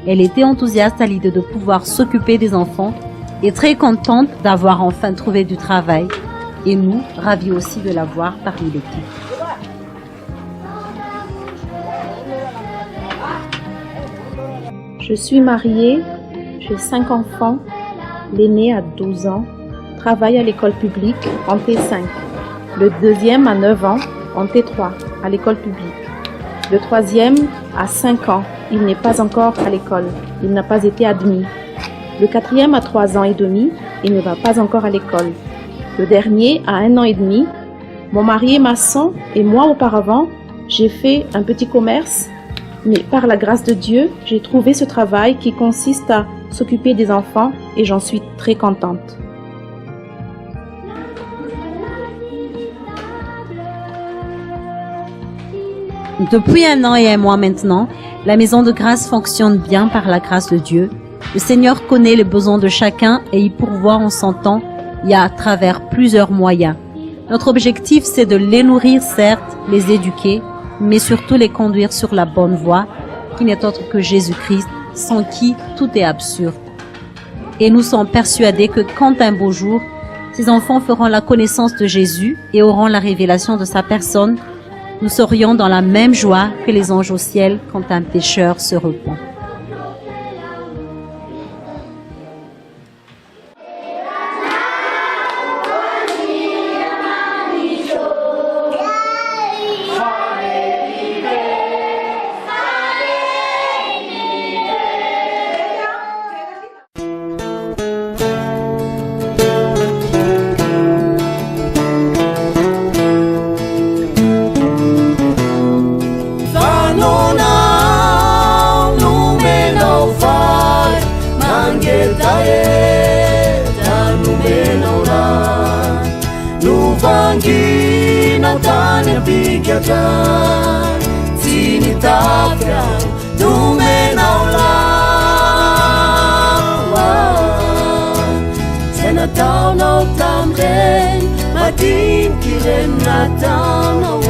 Elle était enthousiaste à l'idée de pouvoir s'occuper des enfants et très contente d'avoir enfin trouvé du travail. Et nous, ravis aussi de la voir parmi l'équipe. Je suis mariée, j'ai 5 enfants, l'aîné a 12 ans, travaille à l'école publique en T5. Le deuxième a 9 ans en T3 à l'école publique. Le troisième a 5 ans, il n'est pas encore à l'école, il n'a pas été admis. Le quatrième a 3 ans et demi et ne va pas encore à l'école. Le dernier a 1 an et demi. Mon mari est maçon et moi auparavant, j'ai fait un petit commerce. Mais par la grâce de Dieu, j'ai trouvé ce travail qui consiste à s'occuper des enfants et j'en suis très contente. Depuis 1 an et 1 mois maintenant, la Maison de Grâce fonctionne bien par la grâce de Dieu. Le Seigneur connaît les besoins de chacun et il pourvoit en son temps et à travers plusieurs moyens. Notre objectif, c'est de les nourrir, certes, les éduquer, mais surtout les conduire sur la bonne voie, qui n'est autre que Jésus-Christ, sans qui tout est absurde. Et nous sommes persuadés que quand un beau jour, ces enfants feront la connaissance de Jésus et auront la révélation de sa personne, nous serions dans la même joie que les anges au ciel quand un pécheur se repent. Nanginatanya pikatan Sinitapya Dumenaulawan Senatau no tamden Madin kiren natau nawan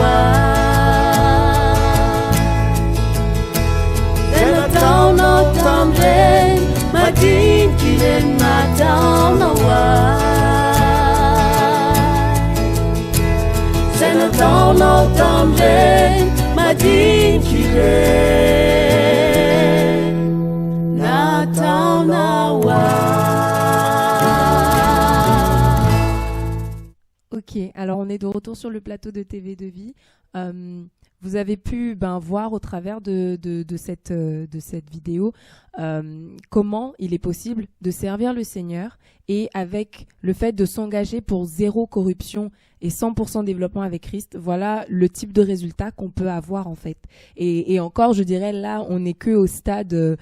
Senatau no tamden Madin kiren natau nawan Senatau no tamden Madin kiren natau nawan. Ok, alors on est de retour sur le plateau de TV de Vie. Vous avez pu voir au travers de cette vidéo comment il est possible de servir le Seigneur et avec le fait de s'engager pour 0 corruption et 100% développement avec Christ, voilà le type de résultat qu'on peut avoir en fait. Et encore, je dirais là, on n'est que au stade, de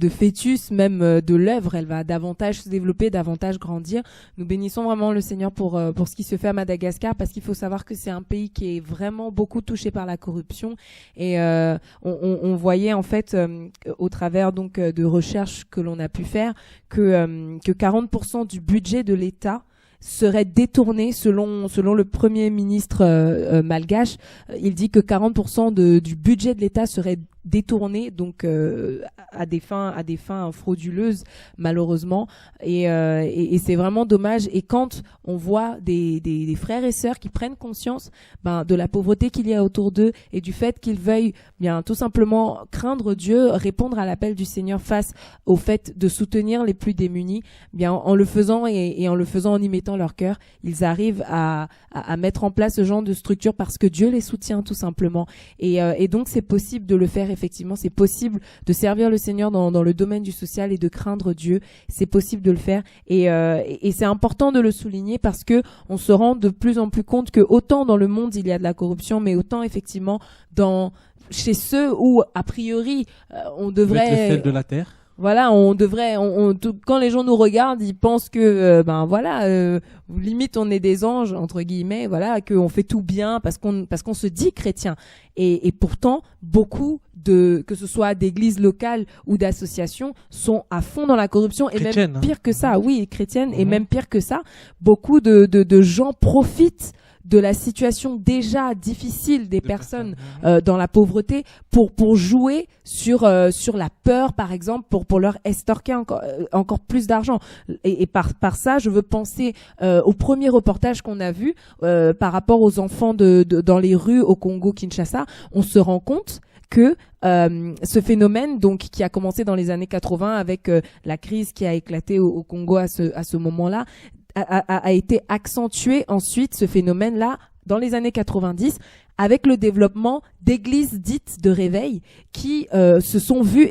fœtus, même de l'œuvre. Elle va davantage se développer, davantage grandir. Nous bénissons vraiment le Seigneur pour ce qui se fait à Madagascar, parce qu'il faut savoir que c'est un pays qui est vraiment beaucoup touché par la corruption. Et on voyait en fait au travers donc de recherches que l'on a pu faire que 40% du budget de l'État serait détourné selon le premier ministre malgache. Il dit que 40% du budget de l'État serait détourné donc à des fins frauduleuses malheureusement et c'est vraiment dommage. Et quand on voit des frères et sœurs qui prennent conscience de la pauvreté qu'il y a autour d'eux et du fait qu'ils veuillent bien tout simplement craindre Dieu, répondre à l'appel du Seigneur face au fait de soutenir les plus démunis, bien en le faisant et en le faisant en y mettant leur cœur, ils arrivent à mettre en place ce genre de structure parce que Dieu les soutient tout simplement. Et donc c'est possible de le faire. Effectivement, c'est possible de servir le Seigneur dans le domaine du social et de craindre Dieu. C'est possible de le faire et c'est important de le souligner parce que on se rend de plus en plus compte que autant dans le monde il y a de la corruption, mais autant effectivement chez ceux où a priori on devrait celle de la terre. Voilà, on devrait, quand les gens nous regardent, ils pensent que, limite on est des anges entre guillemets, voilà, qu'on fait tout bien parce qu'on se dit chrétien. Et pourtant, beaucoup que ce soit d'églises locales ou d'associations, sont à fond dans la corruption et même pire que ça. Oui, chrétiennes et même pire que ça. Beaucoup de gens profitent de la situation déjà difficile des personnes dans la pauvreté pour jouer sur la peur, par exemple, pour leur estorquer encore plus d'argent. Et par ça, je veux penser au premier reportage qu'on a vu par rapport aux enfants dans les rues au Congo-Kinshasa. On se rend compte que ce phénomène, donc qui a commencé dans les années 80 avec la crise qui a éclaté au Congo à ce moment-là, a été accentué ensuite, ce phénomène-là, dans les années 90, avec le développement d'églises dites de réveil qui se sont vues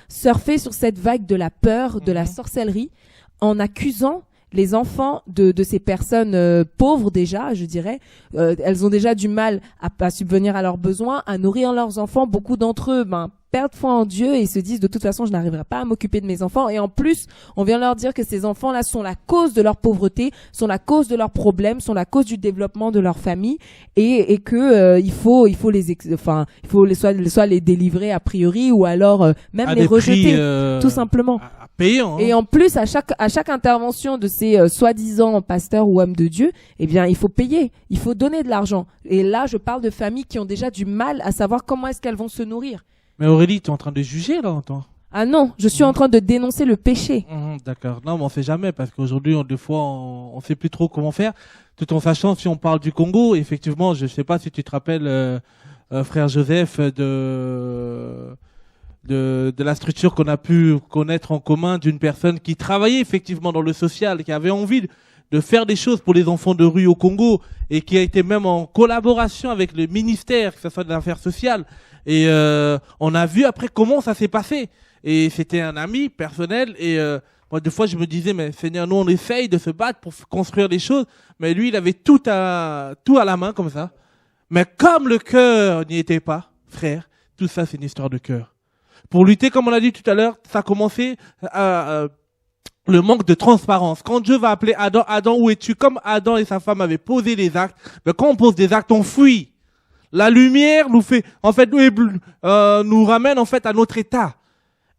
surfer sur cette vague de la peur, de la sorcellerie, en accusant les enfants de ces personnes pauvres déjà, je dirais. Elles ont déjà du mal à subvenir à leurs besoins, à nourrir leurs enfants. Beaucoup d'entre eux perdent foi en Dieu et se disent de toute façon je n'arriverai pas à m'occuper de mes enfants. Et en plus, on vient leur dire que ces enfants-là sont la cause de leur pauvreté, sont la cause de leurs problèmes, sont la cause du développement de leur famille et que il faut soit les délivrer a priori ou alors même les rejeter tout simplement. Payant, hein. Et en plus, à chaque intervention de ces soi-disant pasteurs ou hommes de Dieu, il faut payer, il faut donner de l'argent. Et là, je parle de familles qui ont déjà du mal à savoir comment est-ce qu'elles vont se nourrir. Mais Aurélie, tu es en train de juger là, toi? Ah non, je suis en train de dénoncer le péché. D'accord. Non, mais on sait jamais parce qu'aujourd'hui, des fois, on sait plus trop comment faire. Tout en sachant, si on parle du Congo, effectivement, je sais pas si tu te rappelles, frère Joseph, de la structure qu'on a pu connaître en commun d'une personne qui travaillait effectivement dans le social, qui avait envie de faire des choses pour les enfants de rue au Congo et qui a été même en collaboration avec le ministère, que ce soit de l'affaires sociales. Et on a vu après comment ça s'est passé. Et c'était un ami personnel. Et moi, des fois, je me disais, mais Seigneur, nous, on essaye de se battre pour construire des choses. Mais lui, il avait tout à la main comme ça. Mais comme le cœur n'y était pas, frère, tout ça, c'est une histoire de cœur. Pour lutter, comme on l'a dit tout à l'heure, ça a commencé le manque de transparence. Quand Dieu va appeler Adam, Adam, où es-tu? Comme Adam et sa femme avaient posé des actes, mais quand on pose des actes, on fuit. La lumière nous fait, en fait, nous ramène en fait à notre état.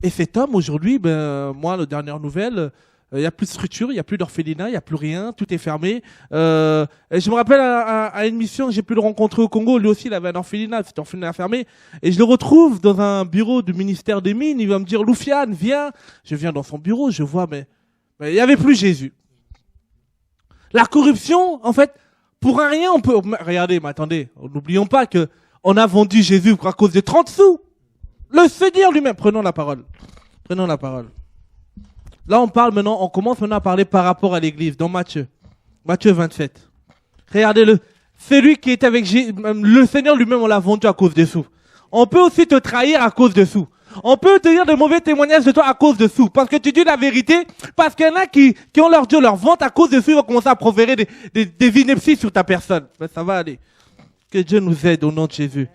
Et cet homme aujourd'hui, moi, la dernière nouvelle, il n'y a plus de structure, il n'y a plus d'orphelinat, il n'y a plus rien, tout est fermé. Et je me rappelle à une mission, j'ai pu le rencontrer au Congo, lui aussi il avait un orphelinat, cet orphelinat fermé. Et je le retrouve dans un bureau du ministère des Mines, il va me dire, Loufiane, viens. Je viens dans son bureau, je vois, mais il n'y avait plus Jésus. La corruption, en fait, pour un rien, on peut... Regardez, mais attendez, n'oublions pas que on a vendu Jésus à cause de 30 sous. Le Seigneur lui-même. Prenons la parole. Prenons la parole. Là, on commence maintenant à parler par rapport à l'église, dans Matthieu. Matthieu 27. Regardez-le. Celui qui est avec Jésus, le Seigneur lui-même, on l'a vendu à cause de sous. On peut aussi te trahir à cause de sous. On peut te dire de mauvais témoignages de toi à cause de sous. Parce que tu dis la vérité. Parce qu'il y en a qui ont leur Dieu, leur vente à cause de sous. Ils vont commencer à proférer des inepties sur ta personne. Mais ça va aller. Que Dieu nous aide au nom de Jésus.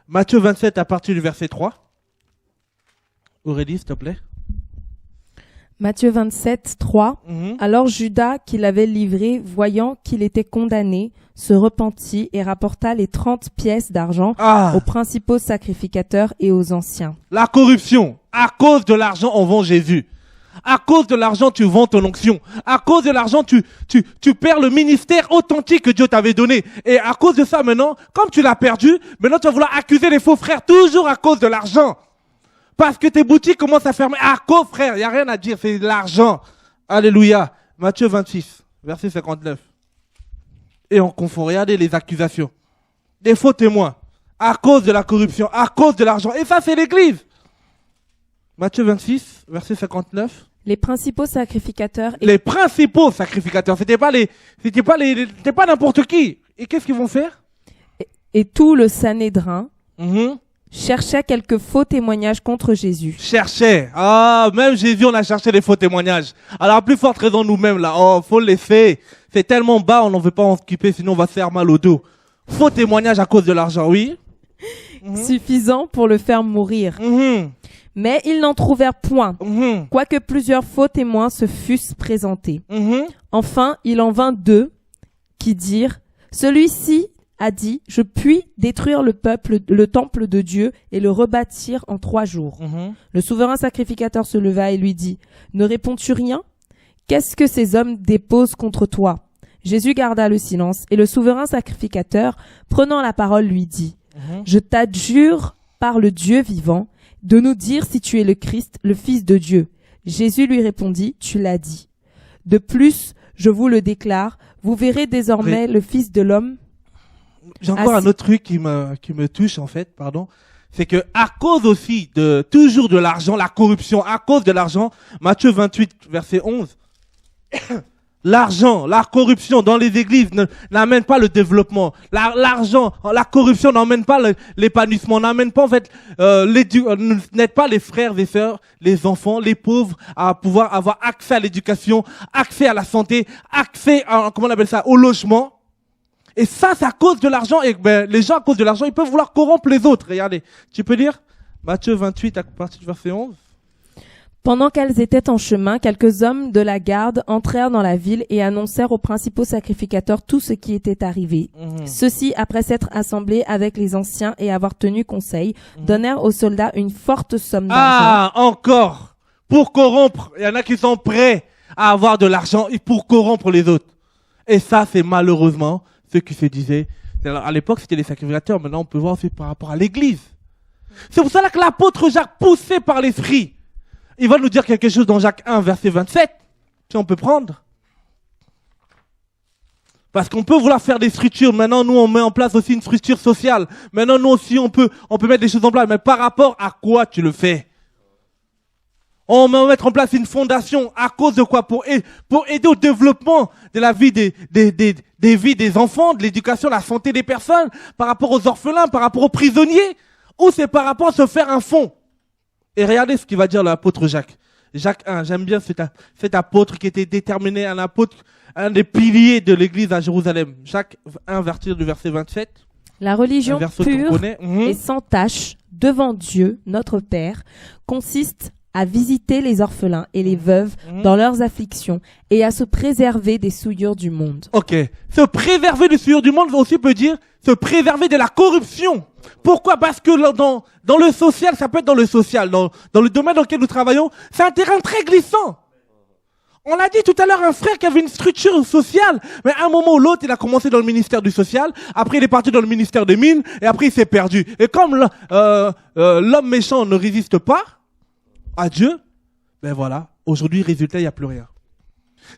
Matthieu 27 à partir du verset 3. Aurélie, s'il te plaît. Matthieu 27, 3. Alors Judas, qui l'avait livré, voyant qu'il était condamné, se repentit et rapporta les 30 pièces d'argent aux principaux sacrificateurs et aux anciens. La corruption. À cause de l'argent, on vend Jésus. À cause de l'argent, tu vends ton onction. À cause de l'argent, tu perds le ministère authentique que Dieu t'avait donné. Et à cause de ça, maintenant, comme tu l'as perdu, maintenant tu vas vouloir accuser les faux frères toujours à cause de l'argent. Parce que tes boutiques commencent à fermer. À cause, frère, il n'y a rien à dire, c'est l'argent. Alléluia. Matthieu 26, verset 59. Et on confond, regardez les accusations. Des faux témoins. À cause de la corruption, à cause de l'argent. Et ça, c'est l'église. Matthieu 26, verset 59. Les principaux sacrificateurs. Les principaux sacrificateurs. C'était pas n'importe qui. Et qu'est-ce qu'ils vont faire? Et tout le Sanhédrin cherchait quelques faux témoignages contre Jésus. Cherchait. Même Jésus, on a cherché des faux témoignages. Alors, à plus forte raison, nous-mêmes, là. Faut le laisser. C'est tellement bas, on n'en veut pas en s'occuper, sinon on va se faire mal au dos. Faux témoignages à cause de l'argent, oui. Suffisant pour le faire mourir. Mais ils n'en trouvèrent point, quoique plusieurs faux témoins se fussent présentés. Enfin, il en vint 2 qui dirent, celui-ci a dit, je puis détruire le temple de Dieu et le rebâtir en 3 jours. Le souverain sacrificateur se leva et lui dit, ne réponds-tu rien? Qu'est-ce que ces hommes déposent contre toi? Jésus garda le silence et le souverain sacrificateur, prenant la parole, lui dit, je t'adjure par le Dieu vivant de nous dire si tu es le Christ, le Fils de Dieu. Jésus lui répondit, tu l'as dit. De plus, je vous le déclare, vous verrez désormais le Fils de l'homme. J'ai encore un autre truc qui me touche, en fait, pardon. C'est que, à cause aussi toujours de l'argent, la corruption, à cause de l'argent, Matthieu 28, verset 11, l'argent, la corruption dans les églises n'amène pas le développement. L'argent, la corruption n'emmène pas l'épanouissement, n'amène pas en fait n'aide pas les frères et sœurs, les enfants, les pauvres à pouvoir avoir accès à l'éducation, accès à la santé, accès à, comment on appelle ça, au logement. Et ça, c'est à cause de l'argent. Et les gens à cause de l'argent, ils peuvent vouloir corrompre les autres. Regardez, tu peux lire Matthieu 28 à partir du verset 11. Pendant qu'elles étaient en chemin, quelques hommes de la garde entrèrent dans la ville et annoncèrent aux principaux sacrificateurs tout ce qui était arrivé. Ceux-ci, après s'être assemblés avec les anciens et avoir tenu conseil, donnèrent aux soldats une forte somme d'argent. Encore pour corrompre. Il y en a qui sont prêts à avoir de l'argent pour corrompre les autres. Et ça, c'est malheureusement ce qui se disait. À l'époque, c'était les sacrificateurs. Maintenant, on peut voir aussi par rapport à l'église. C'est pour cela que l'apôtre Jacques, poussé par l'esprit, il va nous dire quelque chose dans Jacques 1, verset 27, si on peut prendre. Parce qu'on peut vouloir faire des structures. Maintenant, nous, on met en place aussi une structure sociale. Maintenant, nous aussi, on peut mettre des choses en place. Mais par rapport à quoi tu le fais? On va mettre en place une fondation. À cause de quoi? Pour aider au développement de la vie des vies des enfants, de l'éducation, de la santé des personnes, par rapport aux orphelins, par rapport aux prisonniers, ou c'est par rapport à se faire un fonds? Et regardez ce qu'il va dire l'apôtre Jacques. Jacques 1, j'aime bien cet apôtre qui était déterminé, un apôtre, un des piliers de l'église à Jérusalem. Jacques 1, verset du verset 27. La religion pure et sans tache devant Dieu, notre Père, consiste à visiter les orphelins et les veuves dans leurs afflictions et à se préserver des souillures du monde. Ok. Se préserver des souillures du monde aussi peut dire se préserver de la corruption. Pourquoi? Parce que dans le social, ça peut être dans le social, dans le domaine dans lequel nous travaillons, c'est un terrain très glissant. On l'a dit tout à l'heure, un frère qui avait une structure sociale, mais à un moment ou l'autre, il a commencé dans le ministère du social, après il est parti dans le ministère des mines, et après il s'est perdu. Et comme l'homme méchant ne résiste pas à Dieu, ben voilà, aujourd'hui, résultat, il n'y a plus rien.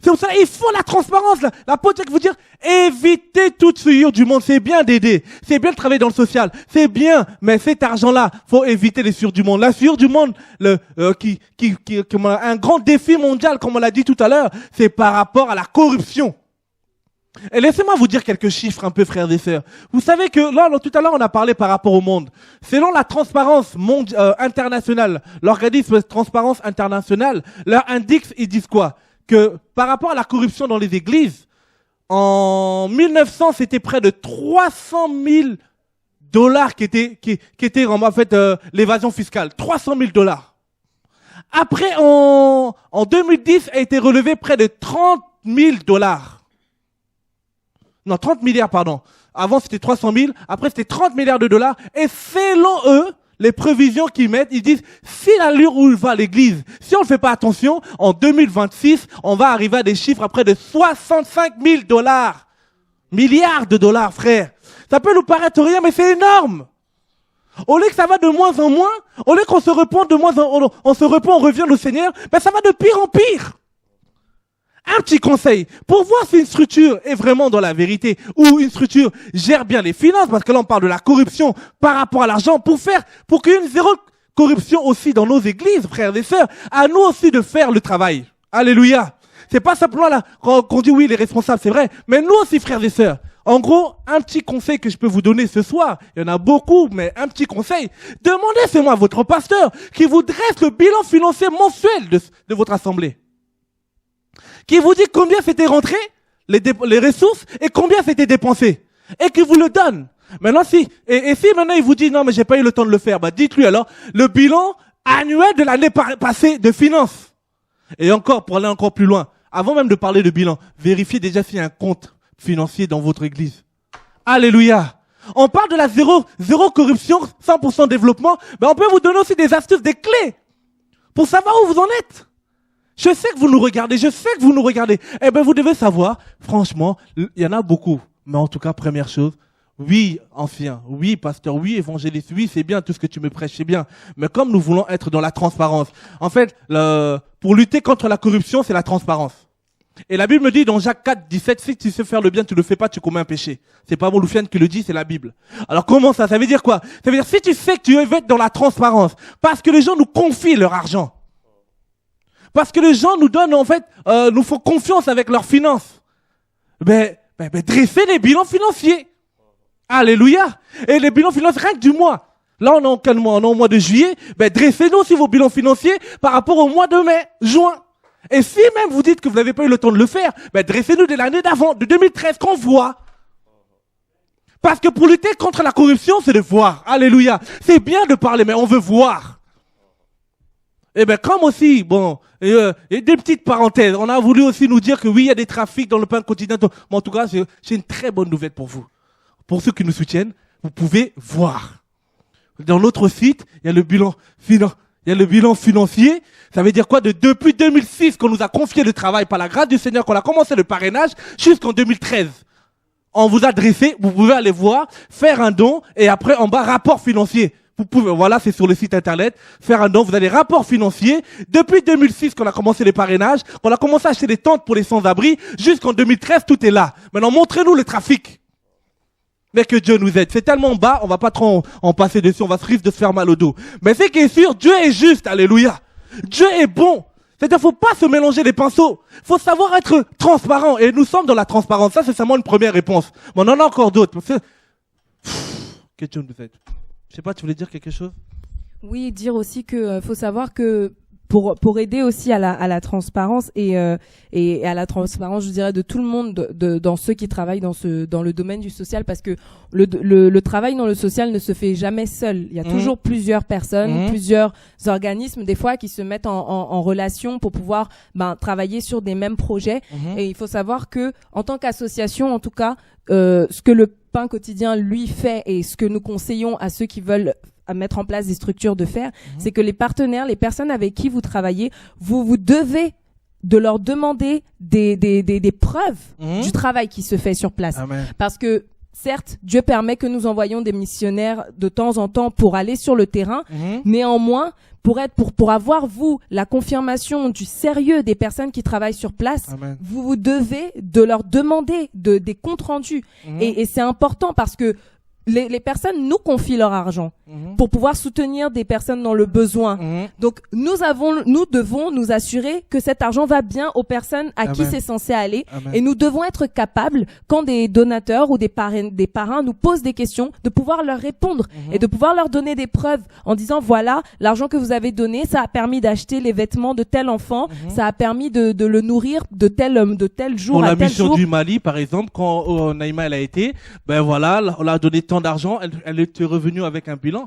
C'est pour ça il faut la transparence. L'apôtre vous dire, évitez toute souillure du monde. C'est bien d'aider, c'est bien de travailler dans le social, c'est bien, mais cet argent-là, faut éviter les souillures du monde. La souillure du monde, un grand défi mondial, comme on l'a dit tout à l'heure, c'est par rapport à la corruption. Et laissez-moi vous dire quelques chiffres un peu, frères et sœurs. Vous savez que là, tout à l'heure, on a parlé par rapport au monde. Selon la transparence internationale, l'organisme de transparence internationale, leur index, ils disent quoi? Que par rapport à la corruption dans les églises, en 1900, c'était près de 300 000 $ qui étaient en fait l'évasion fiscale. 300 000 $. Après, en 2010, a été relevé près de 30 000 $. Non, 30 milliards, pardon. Avant, c'était 300 000. Après, c'était 30 milliards de $. Et selon eux, les prévisions qu'ils mettent, ils disent, si l'allure où va l'église, si on ne fait pas attention, en 2026, on va arriver à des chiffres à près de 65 000 $. Milliards de dollars, frère. Ça peut nous paraître rien, mais c'est énorme. Au lieu que ça va de moins en moins, au lieu qu'on se repent de moins en moins, on revient au Seigneur, ben ça va de pire en pire. Un petit conseil, pour voir si une structure est vraiment dans la vérité ou une structure gère bien les finances, parce que là on parle de la corruption par rapport à l'argent, pour qu'il y ait une zéro corruption aussi dans nos églises, frères et sœurs, à nous aussi de faire le travail. Alléluia. C'est pas simplement là qu'on dit oui, les responsables, c'est vrai, mais nous aussi, frères et sœurs. En gros, un petit conseil que je peux vous donner ce soir, il y en a beaucoup, mais un petit conseil, demandez seulement à votre pasteur qui vous dresse le bilan financier mensuel de votre assemblée. Qui vous dit combien c'était rentré, les ressources, et combien c'était dépensé. Et qui vous le donne. Maintenant, si maintenant il vous dit, non, mais j'ai pas eu le temps de le faire, bah, dites-lui alors, le bilan annuel de l'année passée de finances. Et encore, pour aller encore plus loin, avant même de parler de bilan, vérifiez déjà s'il y a un compte financier dans votre église. Alléluia. On parle de la zéro corruption, 100% développement, mais on peut vous donner aussi des astuces, des clés, pour savoir où vous en êtes. Je sais que vous nous regardez, Eh ben, vous devez savoir, franchement, il y en a beaucoup. Mais en tout cas, première chose, oui, ancien, oui, pasteur, oui, évangéliste, oui, c'est bien, tout ce que tu me prêches, c'est bien. Mais comme nous voulons être dans la transparence, en fait, pour lutter contre la corruption, c'est la transparence. Et la Bible me dit dans Jacques 4, 17, si tu sais faire le bien, tu le fais pas, tu commets un péché. C'est pas Loufiane qui le dit, c'est la Bible. Alors comment ça? Ça veut dire quoi? Ça veut dire si tu sais que tu veux être dans la transparence, parce que les gens nous confient leur argent. Parce que les gens nous donnent, en fait, nous font confiance avec leurs finances. Dressez les bilans financiers. Alléluia. Et les bilans financiers, rien que du mois. Là, on est en quel mois? On est au mois de juillet. Dressez-nous aussi vos bilans financiers par rapport au mois de mai, juin. Et si même vous dites que vous n'avez pas eu le temps de le faire, dressez-nous de l'année d'avant, de 2013, qu'on voit. Parce que pour lutter contre la corruption, c'est de voir. Alléluia. C'est bien de parler, mais on veut voir. Et comme aussi, et des petites parenthèses, on a voulu aussi nous dire que oui, il y a des trafics dans le pain quotidien. Mais en tout cas, j'ai une très bonne nouvelle pour vous. Pour ceux qui nous soutiennent, vous pouvez voir. Dans notre site, il y a le bilan financier. Ça veut dire quoi? Depuis 2006 qu'on nous a confié le travail par la grâce du Seigneur, qu'on a commencé le parrainage, jusqu'en 2013. On vous a dressé, vous pouvez aller voir, faire un don, et après, en bas, rapport financier. Vous pouvez, voilà, c'est sur le site internet, faire un don, vous avez rapport financier. Depuis 2006 qu'on a commencé les parrainages, qu'on a commencé à acheter des tentes pour les sans-abri, jusqu'en 2013, tout est là. Maintenant, montrez-nous le trafic. Mais que Dieu nous aide. C'est tellement bas, on va pas trop en passer dessus, on va se risque de se faire mal au dos. Mais c'est qui est sûr, Dieu est juste, alléluia. Dieu est bon. C'est-à-dire, faut pas se mélanger les pinceaux. Faut savoir être transparent. Et nous sommes dans la transparence. Ça, c'est seulement une première réponse. Mais on en a encore d'autres. Que Dieu nous aide. Je sais pas, tu voulais dire quelque chose? Oui, dire aussi que faut savoir que pour aider aussi à la transparence et à la transparence, je dirais, de tout le monde, dans ceux qui travaillent dans le domaine du social, parce que le travail dans le social ne se fait jamais seul. Il y a toujours plusieurs personnes, plusieurs organismes, des fois, qui se mettent en relation pour pouvoir travailler sur des mêmes projets. Et il faut savoir que, en tant qu'association, en tout cas, ce que le Pain Quotidien lui fait et ce que nous conseillons à ceux qui veulent à mettre en place des structures de faire, c'est que les partenaires, les personnes avec qui vous travaillez, vous devez de leur demander des preuves du travail qui se fait sur place. Amen. Parce que certes, Dieu permet que nous envoyions des missionnaires de temps en temps pour aller sur le terrain. Néanmoins, pour avoir, vous, la confirmation du sérieux des personnes qui travaillent sur place, Amen. vous devez de leur demander des comptes rendus. Et c'est important parce que les personnes nous confient leur argent pour pouvoir soutenir des personnes dans le besoin. Donc, nous devons nous assurer que cet argent va bien aux personnes à qui c'est censé aller. Amen. Et nous devons être capables, quand des donateurs ou des parrains nous posent des questions, de pouvoir leur répondre et de pouvoir leur donner des preuves en disant, voilà, l'argent que vous avez donné, ça a permis d'acheter les vêtements de tel enfant, ça a permis de le nourrir de tel jour Pour à la tel mission jour. du Mali, par exemple, quand Naïma elle a été, ben voilà, on a donné tant d'argent, elle était revenue avec un bilan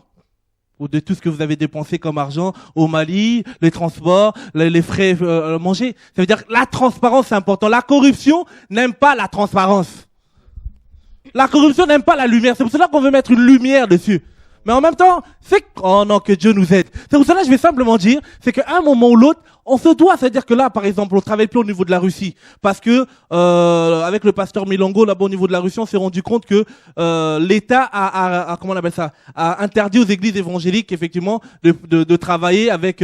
ou de tout ce que vous avez dépensé comme argent au Mali, les transports, les frais manger. Ça veut dire que la transparence c'est important. La corruption n'aime pas la transparence. La corruption n'aime pas la lumière. C'est pour cela qu'on veut mettre une lumière dessus. Mais en même temps, oh non, que Dieu nous aide. C'est pour cela que je vais simplement dire, c'est qu'à un moment ou l'autre, on se doit, c'est-à-dire que là, par exemple, on travaille plus au niveau de la Russie, parce que avec le pasteur Milongo, là-bas au niveau de la Russie, on s'est rendu compte que l'État a comment on appelle ça, a interdit aux églises évangéliques, effectivement, de travailler avec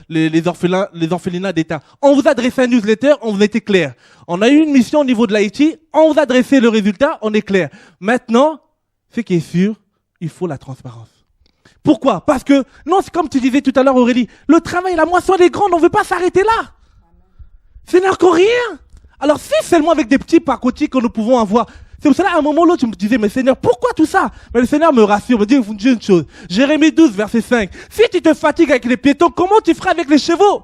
les orphelinats d'État. On vous a adressé un newsletter, on vous a été clair. On a eu une mission au niveau de l'Haïti, on vous a adressé le résultat, on est clair. Maintenant, ce qui est sûr, il faut la transparence. Pourquoi? Parce que, non, c'est comme tu disais tout à l'heure, Aurélie, le travail, la moisson est grande, on ne veut pas s'arrêter là. Ce n'est encore rien. Alors, si seulement avec des petits pacotis que nous pouvons avoir, c'est pour cela, à un moment ou l'autre, je me disais, mais Seigneur, pourquoi tout ça? Mais le Seigneur me rassure, me dit une chose. Jérémie 12, verset 5. Si tu te fatigues avec les piétons, comment tu feras avec les chevaux?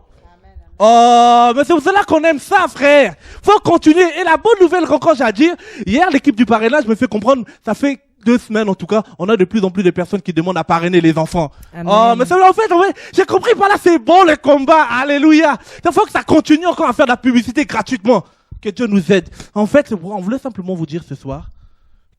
Oh, mais c'est pour cela qu'on aime ça, frère. Faut continuer. Et la bonne nouvelle qu'encore j'ai à dire, hier, l'équipe du parrainage me fait comprendre, ça fait 2 semaines en tout cas, on a de plus en plus de personnes qui demandent à parrainer les enfants. Amen. Oh, mais ça, en fait, j'ai compris par là, c'est bon le combat. Alléluia. Il faut que ça continue encore à faire de la publicité gratuitement. Que Dieu nous aide. En fait, on voulait simplement vous dire ce soir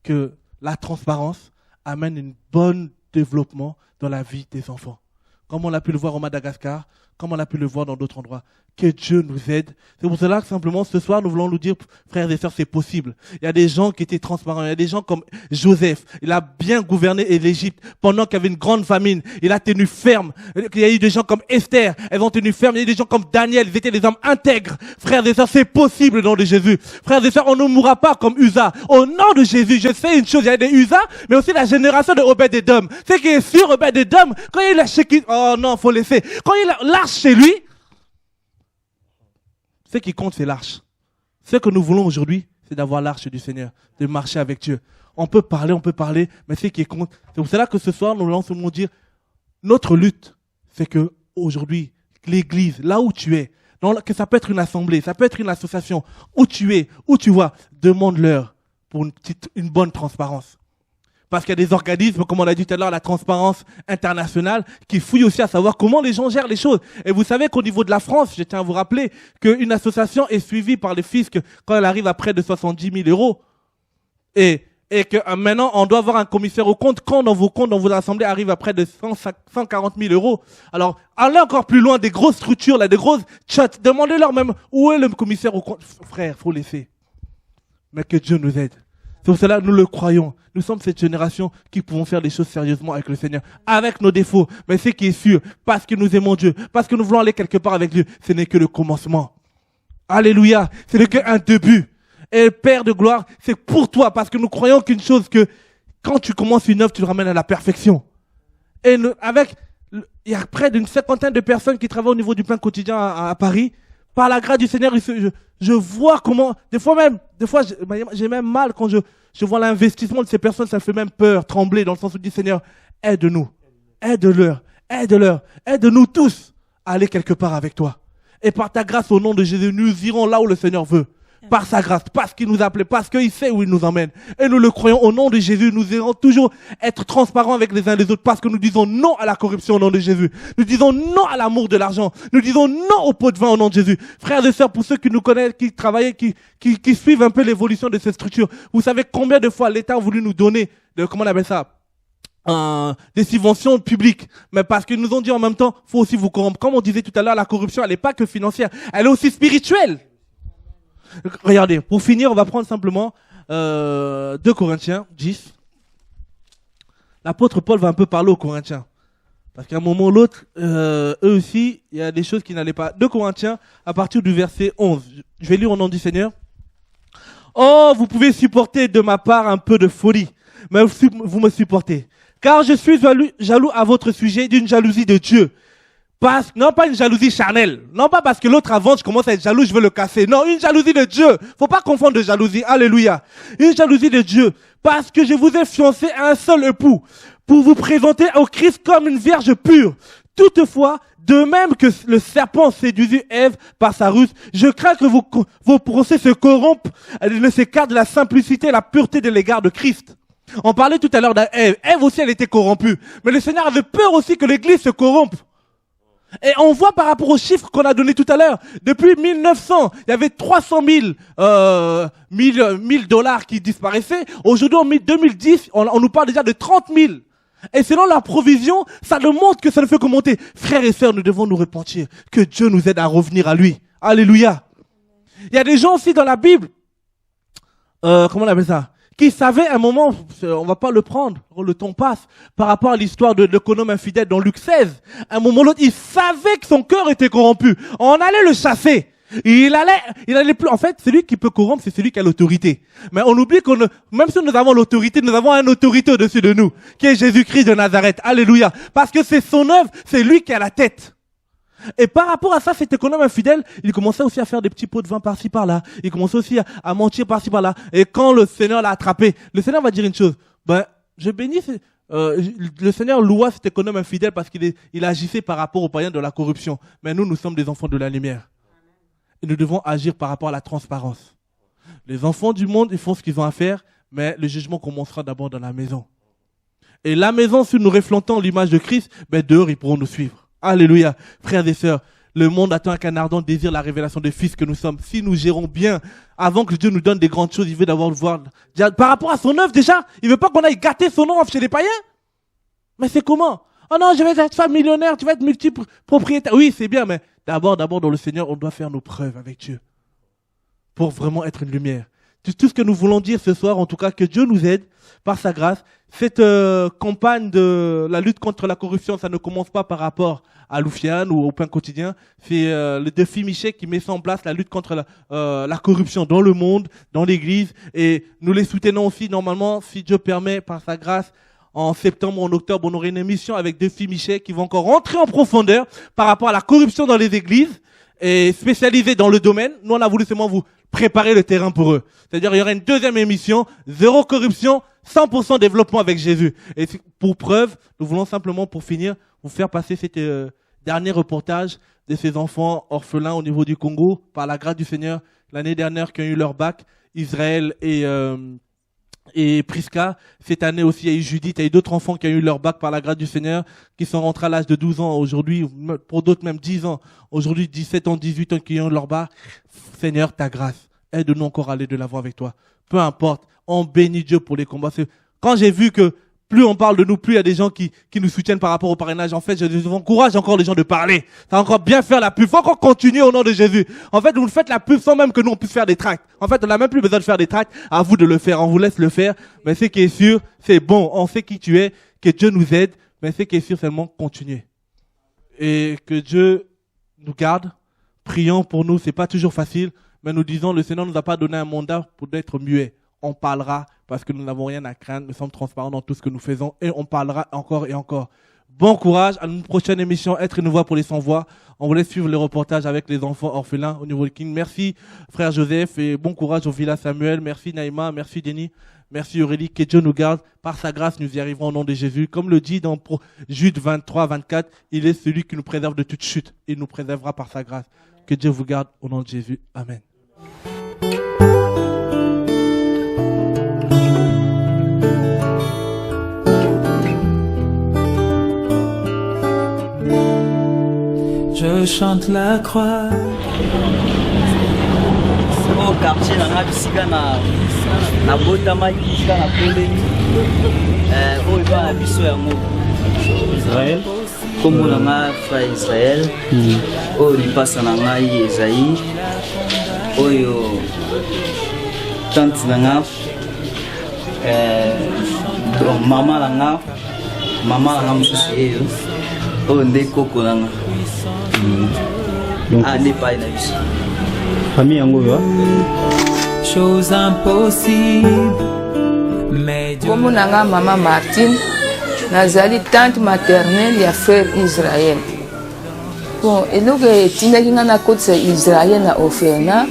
que la transparence amène un bon développement dans la vie des enfants. Comme on a pu le voir au Madagascar, comme on a pu le voir dans d'autres endroits. Que Dieu nous aide. C'est pour cela que simplement ce soir, nous voulons nous dire, frères et sœurs, c'est possible. Il y a des gens qui étaient transparents. Il y a des gens comme Joseph. Il a bien gouverné l'Égypte pendant qu'il y avait une grande famine. Il a tenu ferme. Il y a eu des gens comme Esther. Elles ont tenu ferme. Il y a eu des gens comme Daniel. Ils étaient des hommes intègres. Frères et sœurs, c'est possible au nom de Jésus. Frères et sœurs, on ne mourra pas comme Uza. Au nom de Jésus, je sais une chose. Il y a des Uza, mais aussi la génération de Obed-Edom. C'est qui est sûr, Obed-Edom, quand il a chéqué, oh non, faut laisser. Quand il a l'arche chez lui, ce qui compte, c'est l'arche. Ce que nous voulons aujourd'hui, c'est d'avoir l'arche du Seigneur, de marcher avec Dieu. On peut parler, mais ce qui compte, c'est pour cela que ce soir, nous voulons dire, notre lutte, c'est que aujourd'hui, l'église, là où tu es, que ça peut être une assemblée, ça peut être une association, où tu es, où tu vois, demande-leur pour une bonne transparence. Parce qu'il y a des organismes, comme on l'a dit tout à l'heure, la transparence internationale, qui fouillent aussi à savoir comment les gens gèrent les choses. Et vous savez qu'au niveau de la France, je tiens à vous rappeler qu'une association est suivie par le fisc quand elle arrive à près de 70 000 euros. Et que maintenant, on doit avoir un commissaire aux comptes quand dans vos assemblées arrivent à près de 140 000 euros. Alors, allez encore plus loin, des grosses structures, là, des grosses chats. Demandez-leur même où est le commissaire aux comptes. Frère, faut laisser. Mais que Dieu nous aide. C'est pour cela que nous le croyons. Nous sommes cette génération qui pouvons faire des choses sérieusement avec le Seigneur, avec nos défauts. Mais ce qui est sûr, parce que nous aimons Dieu, parce que nous voulons aller quelque part avec Dieu, ce n'est que le commencement. Alléluia. Ce n'est qu'un début. Et Père de gloire, c'est pour toi, parce que nous croyons qu'une chose, que quand tu commences une œuvre, tu le ramènes à la perfection. Et il y a près d'une 50aine de personnes qui travaillent au niveau du pain quotidien à Paris. Par la grâce du Seigneur, je vois comment, des fois j'ai même mal quand je vois l'investissement de ces personnes, ça me fait même peur, trembler, dans le sens où je dis, Seigneur, aide-nous, aide-leur, aide-nous tous aller quelque part avec toi. Et par ta grâce, au nom de Jésus, nous irons là où le Seigneur veut. Par sa grâce, parce qu'il nous a appelés, parce qu'il sait où il nous emmène. Et nous le croyons au nom de Jésus. Nous irons toujours être transparents avec les uns les autres parce que nous disons non à la corruption au nom de Jésus. Nous disons non à l'amour de l'argent. Nous disons non au pot de vin au nom de Jésus. Frères et sœurs, pour ceux qui nous connaissent, qui travaillent, qui suivent un peu l'évolution de ces structures, vous savez combien de fois l'État a voulu nous donner, comment on appelle ça, des subventions publiques, mais parce qu'ils nous ont dit en même temps, faut aussi vous corrompre. Comme on disait tout à l'heure, la corruption, elle n'est pas que financière, elle est aussi spirituelle. Regardez, pour finir, on va prendre simplement 2 Corinthiens 10. L'apôtre Paul va un peu parler aux Corinthiens. Parce qu'à un moment ou l'autre, eux aussi, il y a des choses qui n'allaient pas. 2 Corinthiens, à partir du verset 11. Je vais lire au nom du Seigneur. Oh, vous pouvez supporter de ma part un peu de folie, mais vous me supportez. Car je suis jaloux à votre sujet d'une jalousie de Dieu. Non pas une jalousie charnelle. Non pas parce que l'autre avance, je commence à être jaloux, je veux le casser. Non, une jalousie de Dieu. Faut pas confondre de jalousie. Alléluia. Une jalousie de Dieu. Parce que je vous ai fiancé à un seul époux. Pour vous présenter au Christ comme une vierge pure. Toutefois, de même que le serpent séduisit Ève par sa ruse, je crains que vos pensées se corrompent, ne s'écartent de la simplicité et la pureté de l'égard de Christ. On parlait tout à l'heure d'Ève. Ève aussi, elle était corrompue. Mais le Seigneur avait peur aussi que l'église se corrompe. Et on voit par rapport aux chiffres qu'on a donnés tout à l'heure, depuis 1900, il y avait 300 000 dollars qui disparaissaient. Aujourd'hui, en 2010, on nous parle déjà de 30 000. Et selon la provision, ça nous montre que ça ne fait que monter. Frères et sœurs, nous devons nous repentir. Que Dieu nous aide à revenir à lui. Alléluia. Il y a des gens aussi dans la Bible, comment on appelle ça, qui savaient à un moment, on va pas le prendre, le temps passe, par rapport à l'histoire de l'économe infidèle dans Luc 16. À un moment ou l'autre, il savait que son cœur était corrompu. On allait le chasser. Il allait plus. En fait, celui qui peut corrompre, c'est celui qui a l'autorité. Mais on oublie même si nous avons l'autorité, nous avons une autorité au-dessus de nous, qui est Jésus-Christ de Nazareth. Alléluia. Parce que c'est son œuvre, c'est lui qui a la tête. Et par rapport à ça, cet économe infidèle, il commençait aussi à faire des petits pots de vin par-ci par-là. Il commençait aussi à mentir par-ci par-là. Et quand le Seigneur l'a attrapé, le Seigneur va dire une chose. Je bénis, le Seigneur loua cet économe infidèle parce qu'il agissait par rapport aux païens de la corruption. Mais nous sommes des enfants de la lumière. Et nous devons agir par rapport à la transparence. Les enfants du monde, ils font ce qu'ils ont à faire, mais le jugement commencera d'abord dans la maison. Et la maison, si nous reflétons l'image de Christ, dehors, ils pourront nous suivre. Alléluia. Frères et sœurs, le monde attend avec un ardent désir la révélation des fils que nous sommes. Si nous gérons bien, avant que Dieu nous donne des grandes choses, il veut d'abord voir. Par rapport à son œuvre déjà, il veut pas qu'on aille gâter son nom chez les païens. Mais c'est comment? Oh non, je vais être femme millionnaire, tu vas être multipropriétaire. Oui, c'est bien, mais d'abord, dans le Seigneur, on doit faire nos preuves avec Dieu. Pour vraiment être une lumière. Tout ce que nous voulons dire ce soir, en tout cas, que Dieu nous aide par sa grâce. Cette campagne de la lutte contre la corruption, ça ne commence pas par rapport à Loufiane ou au pain quotidien. C'est le défi Michel qui met ça en place, la lutte contre la corruption dans le monde, dans l'église. Et nous les soutenons aussi, normalement, si Dieu permet, par sa grâce. En septembre ou en octobre, on aurait une émission avec Défi Michel qui vont encore rentrer en profondeur par rapport à la corruption dans les églises et spécialisé dans le domaine. Nous, on a voulu seulement vous préparer le terrain pour eux. C'est-à-dire, il y aura une deuxième émission, 0 corruption, 100% développement avec Jésus. Et pour preuve, nous voulons simplement, pour finir, vous faire passer cet dernier reportage de ces enfants orphelins au niveau du Congo, par la grâce du Seigneur, l'année dernière qui ont eu leur bac, Israël et Priska. Cette année aussi, il y a eu Judith, il y a eu d'autres enfants qui ont eu leur bac par la grâce du Seigneur, qui sont rentrés à l'âge de 12 ans aujourd'hui, pour d'autres même 10 ans, aujourd'hui 17 ans, 18 ans qui ont leur bac. Seigneur, ta grâce, aide-nous encore à aller de l'avant avec toi. Peu importe, on bénit Dieu pour les combats. Quand j'ai vu que plus on parle de nous, plus il y a des gens qui nous soutiennent par rapport au parrainage. En fait, je encourage encore les gens de parler. Ça va encore bien faire la pub. Faut encore continuer au nom de Jésus. En fait, vous faites la pub sans même que nous on puisse faire des tracts. En fait, on n'a même plus besoin de faire des tracts. À vous de le faire. On vous laisse le faire. Mais ce qui est sûr, c'est bon. On sait qui tu es, que Dieu nous aide. Mais ce qui est sûr, seulement continuer. Et que Dieu nous garde. Prions pour nous. C'est pas toujours facile. Mais nous disons, le Seigneur nous a pas donné un mandat pour être muet. On parlera parce que nous n'avons rien à craindre. Nous sommes transparents dans tout ce que nous faisons et on parlera encore et encore. Bon courage. À une prochaine émission, Être une voix pour les sans-voix. On vous laisse suivre les reportages avec les enfants orphelins au niveau du King. Merci, frère Joseph, et bon courage au Villa Samuel. Merci, Naïma. Merci, Denis. Merci Aurélie, que Dieu nous garde. Par sa grâce, nous y arriverons au nom de Jésus. Comme le dit dans Jude 23, 24, il est celui qui nous préserve de toute chute. Il nous préservera par sa grâce. Que Dieu vous garde au nom de Jésus. Amen. Je chante la croix. Au quartier na bisika na botama bisika na poleni oyo ba biso ya mo Israël comme na nga frère Israël oyo lipasa na ngai Esaïe oyo tante na nga mama na nga mosusu eyo oyo nde koko na nga nde pai na biso famille yango yo chose impossible mais comme nanga maman Martine nazali tante maternelle ya frère Israël bon eloko etindaki nga na kotisa Israël na orphelinat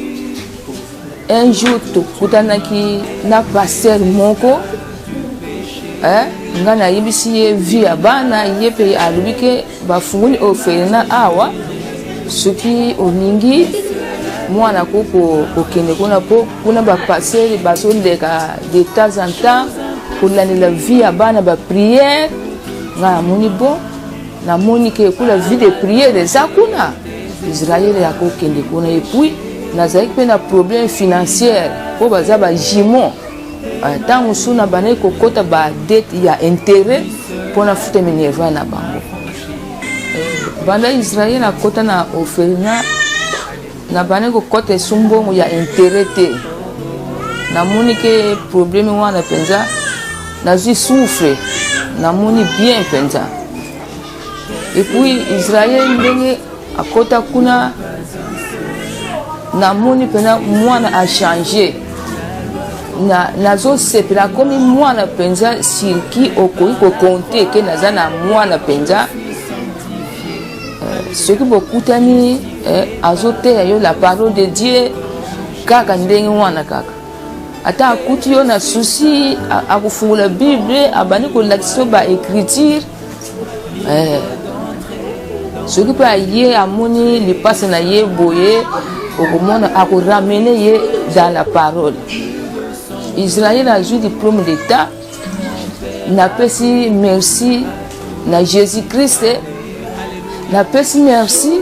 un jour tokutanaki na pasteur moko nga nayebisi ye vie ya bana ye mpe alobi ke bafungoli orphelinat awa soki olingi mwana koko okende kuna po kuna bapaseri bazoleka de temps en temps kolandela vie ya bana bapriere nga namoni bon namoni ke kula vie de priere eza kuna Israël yakokende kuna epuis nazalaki mpe na problème financière po baza bajimon ntango mosusu na bana ekokota badete ya intérêt mpona futa minerva na bango banda Israël akota na orphelinat na bana kokota esumbongo ya intérêt te namoni ke problème wana mpenza nazwi souffre namoni bien mpenza epuis Israël ndenge akota kuna namoni mpenza mwana achange nazosepela komi mwana mpenza sirki okoki kokonte ke naza na mwana mpenza soki bokutani azoteya yo la parole de Dieu kaka ndenge wana kaka ata akuti yo na susi akufungula Bible abandi kolakisa yo baécriture soki mpe aye amoni lipasa na ye boye okomona akoramene ye dans la parole. Israël azwi diplôme d'état napesi merci na Jésus-Christ napesi merci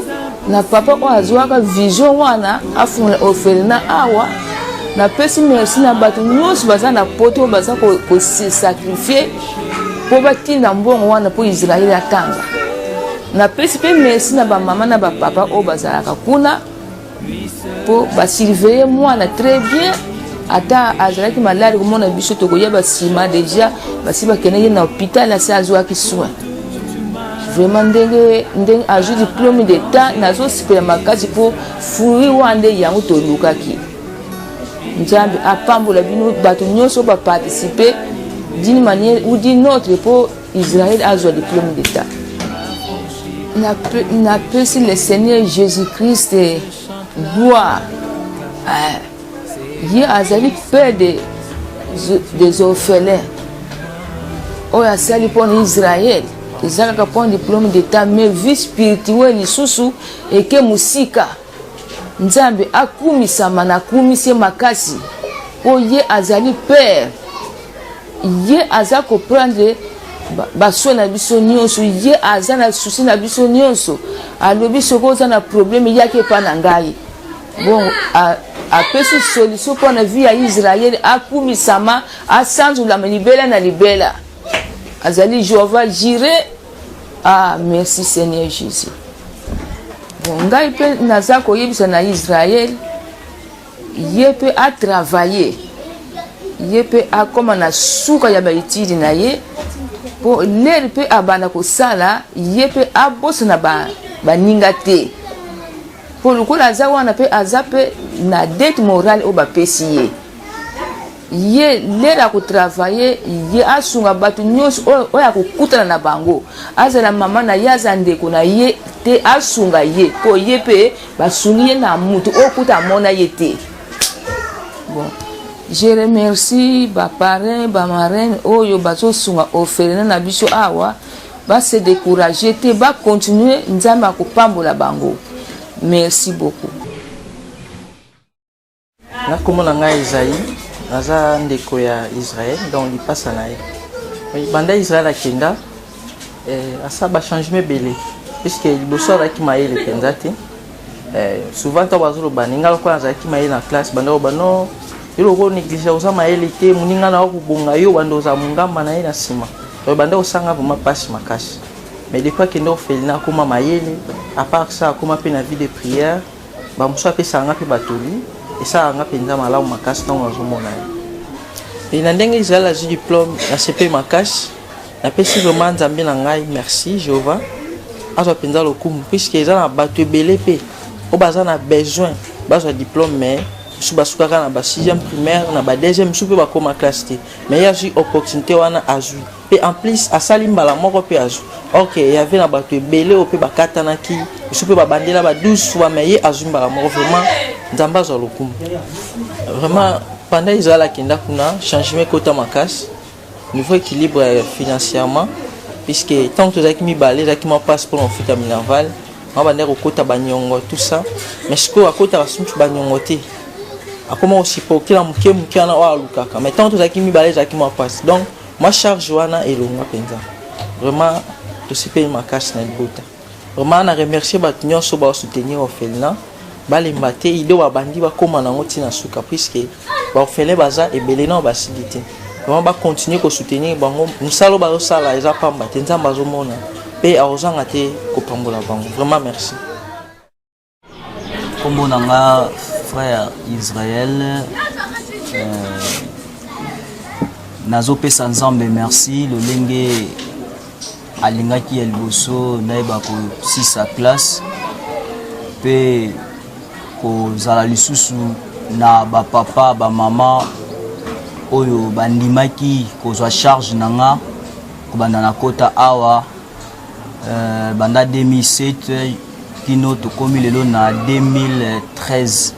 na papa oyo azwaka vision wana afungula orphelinat awa napesi merci na bato nyonso baza na poto oyo baza kosakrifie mpo batinda mbongo wana mpo Israël atanga napesi mpe merci na bamama na bapapa oyo bazalaka kuna mpo basurveille mwana très bien ata azalaki malari komona biso tokoyeba nsima deja basi bakende ye na hôpital asi azwaki soin vraiment ndenge azwi diplôme d'état nazosepela makasi mpo furi wana nde yango tolukaki nzambe apambola bino bato nyonso baparticipe d'une manière ou d'une autre mpo Israël azwa diplôme d'état napesi le Seigneur Jésus-Christ gloire ye azali père des orphelins oyo asali mpona Israël eza kaka mpona diplôme d'état mais vie spirituelle lisusu eke mosika nzambe akumisama na akumisi makasi mpo ye azali père ye aza koprendre baswe na biso nyonso ye aza na susi na biso nyonso alobi soki oza na problème yaki epa na ngai bon apesi solution mpona vie ya Israël akumisama asanzolama libela na libela azali Jéhovah Jireh. Ah, merci Seigneur Jésus. Bon, ngai mpe naza koyebisa na Israël ye mpe atravaille ye mpe akoma na suka ya baetidi na ye mpo lere mpe abanda kosala ye mpe abosa na baninga te mpo lokola aza wana mpe aza mpe na dette morale oyo bapesi ye lere akotravaille ye asunga bato nyonso oyo akokutana na bango azala mama na ye aza ndeko na ye te asunga ye mpo ye mpe basungi ye na mutu oyo kuta amona ye te bon Je remercie ba parrain, ba marraine, oyo bazo sunga orphelinat na biso awa, ba se décourager te, ba continuer nzambe akopambola bango. Merci beaucoup. Na komona nga Isaïe, naza ndeko ya Israël, donc lipasa na ye. Banda Israël akenda, asa ba changement belé, puisque liboso azalaki mayele penza te. Souvent to bazoloba ninga lokwa azalaki mayele na classe, banda obano iloko négligé oza mayele te, muninga na okubonga yo banda oza mungamba na ye na sima. To banda osanga vraiment passe makasi. Mais des fois kendo orphelinat akoma mayele, à part ça akoma pe na vie de prière, ba muso apesanga pe batoli. Et ça, on a pensé à la macasse dans la zone. Et dans le Israël, j'ai diplôme, la CP macasse. La PC vraiment Zambie nangai, merci Jéhovah. A zo pensé le coup, puisque ils ont battu belépé. Au bazar a besoin, bazar diplôme mais sous basuka na ba 6e primaire, na ba 2e sous ba comme classe T. Mais il y a eu opportunité wana azu. Et en plus à Salimba la moko pe azu. OK, il y avait na battu belé au pe ba katana ki, sous pe ba bandela ba 12 fois mais azu ba la moko vraiment. Vraiment, pendant Israël akenda kuna changement kota makas, niveau équilibre financièrement, puisque tant que zaki mi balé, zaki ma passe pour l'enfant Minerval, on va dire au kota banyongo tout ça, mais ce que à kota basuntu banyongo te, a comment aussi pour que la muke na wa lukaka, mais tant que zaki mi balé, zaki ma passe, donc ma charge wana et longa penza. Vraiment, tout ce pays makas na bota. Vraiment, on a remercié batunyo so ba soutenir orphelinat. Bali mbate ido wa bandi ba koma na ngoti na suka puisque ba orphelin baza ebele na ba sidité. Vraiment ba continuer ko soutenir bango musalo ba osala eza pamba te nzamba zo mona pe aozanga te ko pambola bango. Vraiment merci. Kombo nanga frère Israël nazo pesa nzambe merci lolenge alingaki elboso na ba ko 6 à classe pe kozala lisusu na ba papa ba mama oyo bandimaki kozwa charge nanga kobanda na kota awa banda 2007 kino tokomi lelo na 2013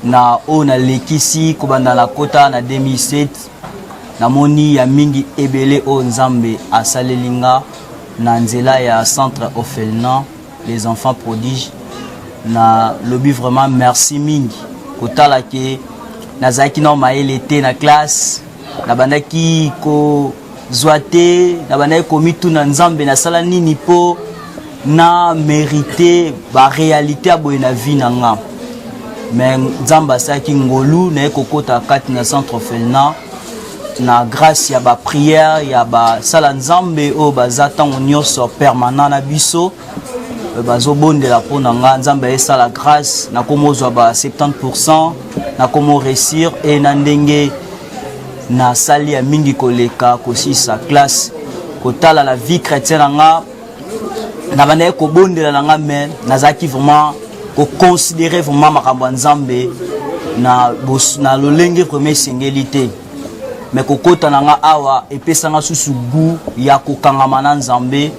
na o na lekisi kobanda na kota na 2007 namoni ya mingi ebele o nzambe asalelinga na nzela ya centre orphelinat les enfants prodiges na lobby vraiment merci mingi kotala ke nazaki na maele te na classe na bandaki ko zoate na bandaki komitu na nzambe na sala nini po na mérité ba réalité aboye na vie na nga mais nzamba saki ngolu na ekokota kati na centre orphelinat na grâce ya ba prière ya ba sala nzambe o bazata nyonso permanent na biso bazo bondela pona nga nzamba esa la grâce na komozwa ba 70% na komo réussir et na ndenge na sali ya mingi koleka kosi sa classe kotala la vie chrétienne nga na bana ko bondela nga mais nazaki vraiment ko considérer vraiment makambo nzambe na lolenge premier singélité mais kokota nga awa epesa nga susu goût ya kokangama na nzambe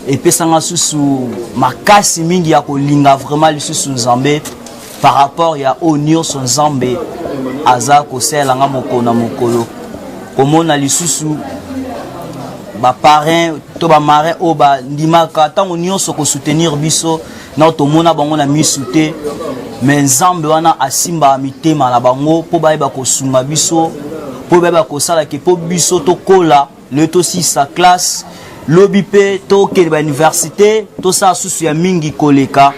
epesanga susu makasi mingi ya kolinga vraiment lisusu nzambe par rapport ya onyo son nzambe aza kosela nga mokona mokolo komona lisusu ba parrain to ba marin o ba ndimaka tango nyonso ko soutenir biso na tomona bango na misute mais nzambe wana asimba mitema na bango po ba ko sunga biso po ba ko sala ke po biso to kola le to si sa classe lobi pe to ke ba université to sa susu ya mingi koleka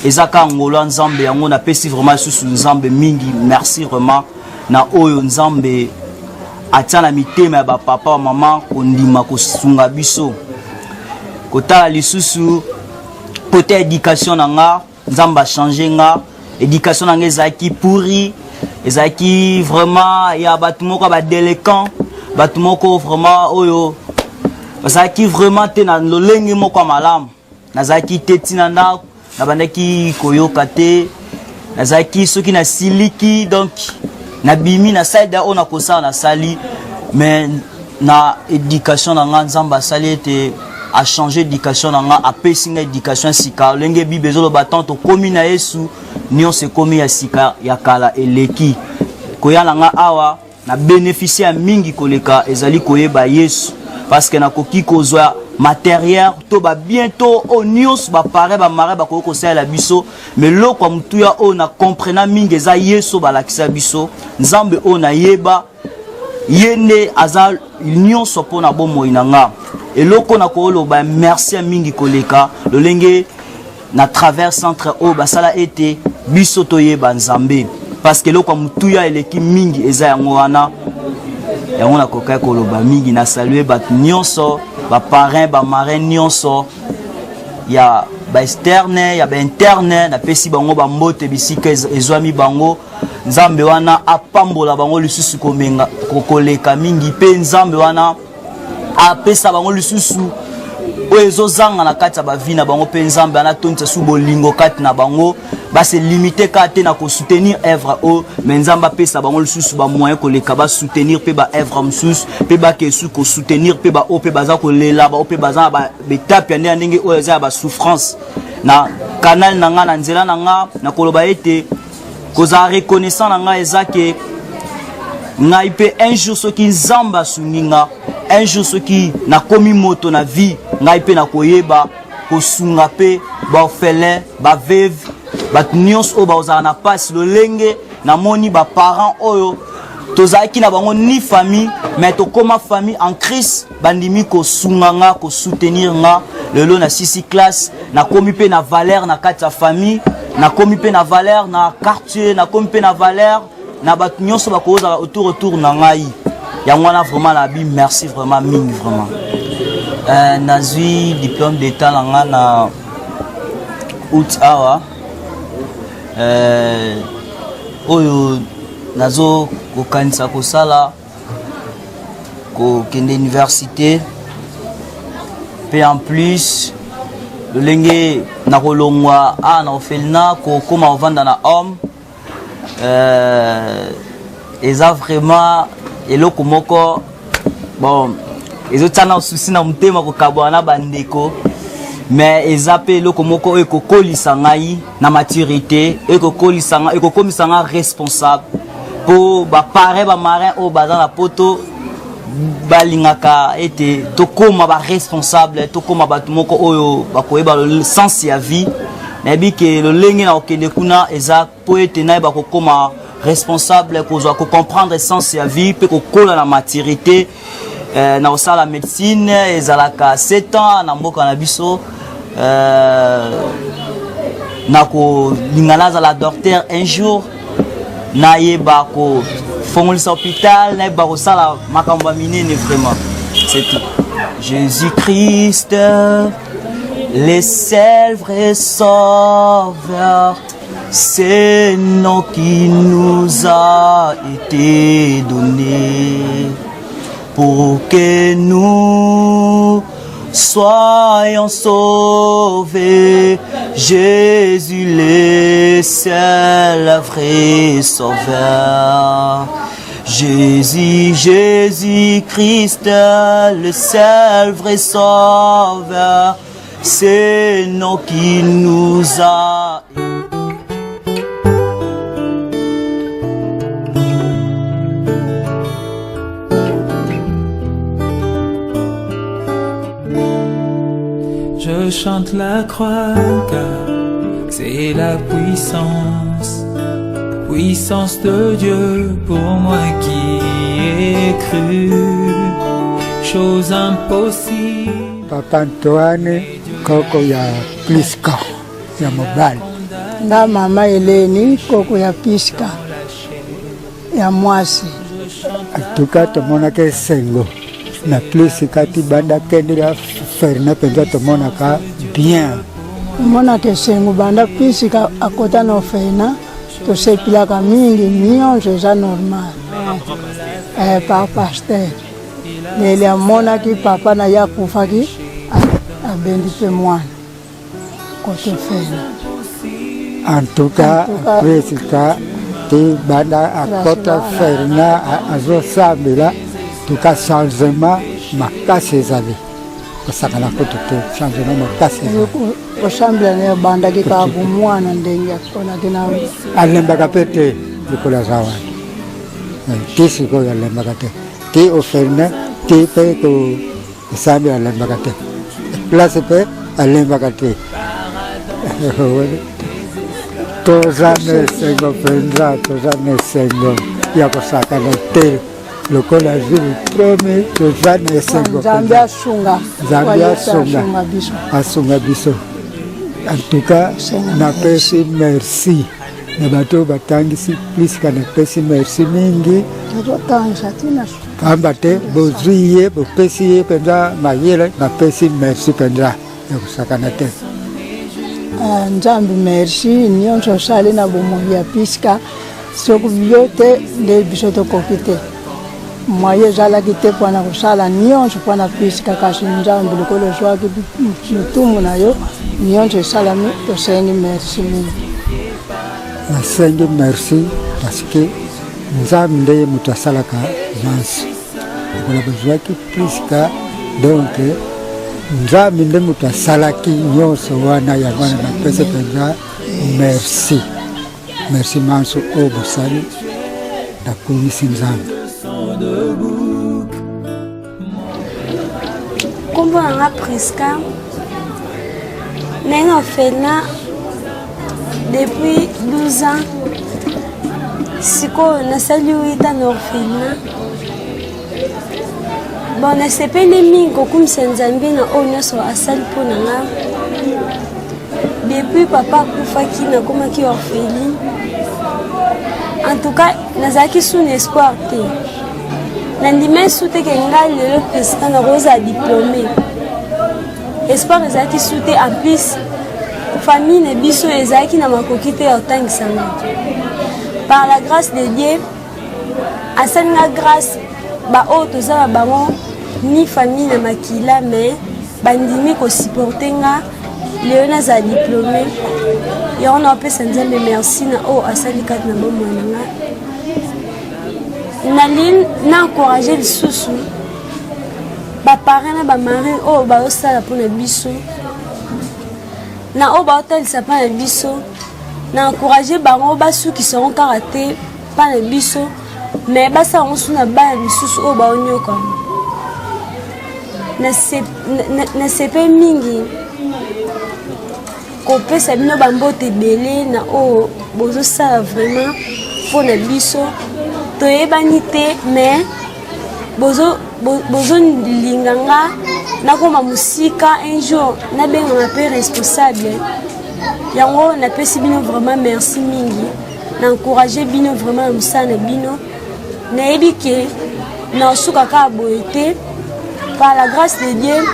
ezaka ngolo nzambe yango na pesi vraiment susu nzambe mingi merci vraiment na oyo nzambe atana mitema ya ba papa wa mama kondima kosunga biso kotala lisusu côté éducation nanga nzamba changer nga éducation nanga ezaki pourri ezaki vraiment ya batumoko ba délinquant batumoko vraiment oyo bazaki vraiment te na lolenge moko malamu nazaki te tina na bandaki koyoka te nazaki soki na siliki donc na bimi na side on a kosa na sali mais na éducation na nzamba sali te a changer éducation na nga a pesinga éducation sika lenge bibezolo batanto komi na Yesu nion se komi ya sika ya kala eleki koyala nga awa na bénéficier mingi koleka ezali koyeba Yesu parce que na koki kozwa matériel to ba bientôt onios ba pare ba mare ba ko sala biso mais loko mutuya o na comprena mingi eza Yesu ba lakisa biso nzambe o na yeba yende azal union sopo na bomo inanga eloko na ko lo ba merci mingi koleka lolenge na travers centre o basala été biso toyeba nzambe parce que loko mutuya eleki mingi eza yango wana yango na kokai koloba mingi na saluer bat nyonso ba parrain ba marin nyonso ya ba externe ya ba interne na pesi bango ba mbote bisika ezwami bango nzambe wana apambola bango lisusu komenga kokoleka mingi pe nzambe wana apesa bango lisusu oyezo zanga na kati ya bavi na bango pe nzambe ana tonisa su bolingo kati na bango base limité kate na ko soutenir œuvre o mais nzamba pesa bango lisusu ba moyen koleka ba soutenir pe ba œuvre mususu pe ba kesu ko soutenir pe ba o pe baza ko lela ba o pe baza ba betape ya ndenge o eza ba souffrance na canal na nga na nzela na nga na koloba ete koza reconnaissant na nga ezake ngai pe un jour soki nzamba suninga un jour soki na komi moto na vie ngai pe na koyeba kosunga pe ba orphelin ba veuve bat nyons o ba ozala na passe lolenge na moni ba parents oyo tozaki na bango ni famille mais to koma famille en Christ bandimi ko sunganga ko soutenir nga lelo na 6 classe na komi pe na valeur na kati ya famille na komi pe na valeur na quartier na komi pe na valeur na bat nyonso ba ko ozala autour na ngai ya ngwana vraiment la bi merci vraiment mingi vraiment nazui diplôme d'état na nga na août awa oyo nazo kokanisa kosala kokende université pe en plus lolenge na kolongwa na orphelinat kokoma ovanda na homme eza vraiment eloko moko bon ezotana souci na mutema kokabwa na bandeko mais ezape eloko moko ekokolisa ngai na maturité ekokolisa ngai ekokomisa ngai responsable po ba pare ba marin o baza na poto balingaka ete tokoma ba responsable tokoma batu moko oyo bakoyeba le sens ya vie nayebi ke lolenge na okende kuna eza po ete naye bakokoma responsable kozwa comprendre sens ya vie pe kokola na maturité na osala médecine ezalaka 7 ans na mboka na biso na ko lingana za la docteur un jour na yeba ko fongolisa hôpital na yeba ko sala makambo minene vraiment c'est tout. Jésus-Christ le seul vrai sauveur, c'est nom qui nous a été donné pour que nous soyons sauvés. Jésus le seul vrai sauveur. Jésus-Christ le seul vrai sauveur, c'est nom qui nous a. Je chante la croix car c'est la puissance de Dieu pour moi qui ai cru, chose impossible. Papa Antoine koko ya Priska ya mobali. Nga mama Eleni koko ya Priska ya mwasi. Atuka tomonaka esengo na Priska tibanda kendela ferna penza tomonaka bien. Monaka esengo banda Priska akota na ofena tosepilaka mingi nyonso eza normal. Par pasteur lele amonaki papa na ye akufaki abendi mpe mwana kote fena. En tout cas Priska ti banda akota ferna azosambela tuka changement makasi ezali kosakana koto te changement makasi kosambela na ebandaki kaka mwana ndenge akolaki na alembaka mpe te likolo aza wana ti siko ya lembaka te ti oferne ti pe ko sambi ya lembaka te place pe alembaka te toza mesengo penza toza mesengo ya kosakana te lokola zili promi toza mesengo Nzambe asunga asunga biso. En tout cas, napesi merci. Na bato batangisi plus ka napesi merci mingi. Kamba te bozuye bopesi ye penza mayele napesi merci penza ya kusakana te. Nzambe merci nyonso sale na bomoi ya piska soki byote nde biso tokoki te. Moye ezalaki te mpona kosala nyonso mpona piska kasi nzambe lokolo ozwaki motumu na yo nyonso esalami tosengi merci mingi. Nasengi merci parce que nzambe nde moto asalaka nyonso lokola bozwaki piska donc nzambe nde moto asalaki nyonso wana yango wana napesi mpenza merci merci manso oyo bosali nakumisi nzambe. Kombo nanga Priska nanga orphelin depuis 12 ans. Sikoyo nasali 8 ans na orphelin. Bon, nasepeli mingi kokumisa Nzambe na oyo nyonso asali mpo na nga. Depuis papa akufaki nakomaki orpheline. En tout cas, nazalaki sous espoir te. Nandimai sute ke ngai lelo Priska na rosa diplômé. Espoir ezalaki sute en plus famille na biso ezalaki na makoki te ya otangisa nga. Par la grâce de Dieu, asali nga grâce ba oyo toza na bango ni famille na makila mais bandimi kosupporte nga lelo naza diplômé. Yango naopesa Nzambe merci na oyo asali kati na bomoi na nga. Naline na encourager lisusu baparent na bamari oyo baosala mpona biso na oyo baotalisa mpa na biso na encourager bango basukisa yango kaka te mpa na biso mais basala yango su na bana lisusu oyo baonyoka. Nasepe mingi kopesa bino bambote ebele na oyo bozosala vraiment mpo na biso. Toyebani te mais bozolinga nga nakoma mosika un jour nabenganga mpe responsable yango napesi bino vraiment merci mingi na encourage bino vraiment na mosala na bino. Nayebi ke naosuka kaka boye te par la grâce de Dieu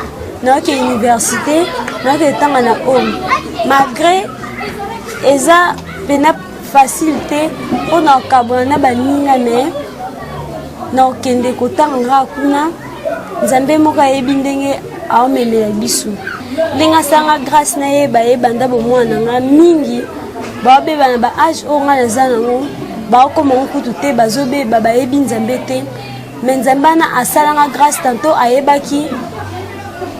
naoke université naoke etanga na homme malgré eza pena facile te mpona kokabola na baninga me na okende kotanga nga kuna Nzambe moko ayebi ndenge aomemela biso ndenge asanga grâce na ye bayebanda bomwana nga mingi baobeba na baage oyo nga naza nango baokoma ngo kutu te bazobeba bayebi Nzambe te me Nzambe ana asalanga grâce tanto ayebaki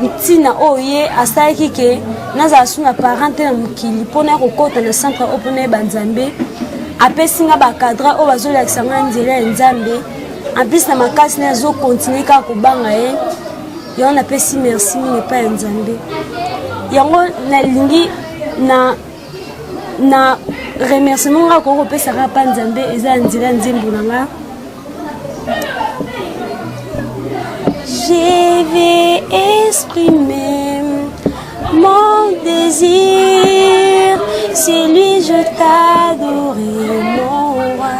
ntina oyo ye asalaki ke nazala su na parent te na mokili mpona kokota na centre oyo mpona yeba Nzambe apesi nga bacadre oyo bazolakisa nga nzela ya Nzambe en plus na makasi na azokontinue kaka kobanga ye yango napesi merci mingi epai ya Nzambe. Yango nalingi na remerciement nga koko kopesaka mpa Nzambe eza ya nzela ya nzembo na nga. Je vais exprimer mon désir, c'est lui je t'adorerai mon roi.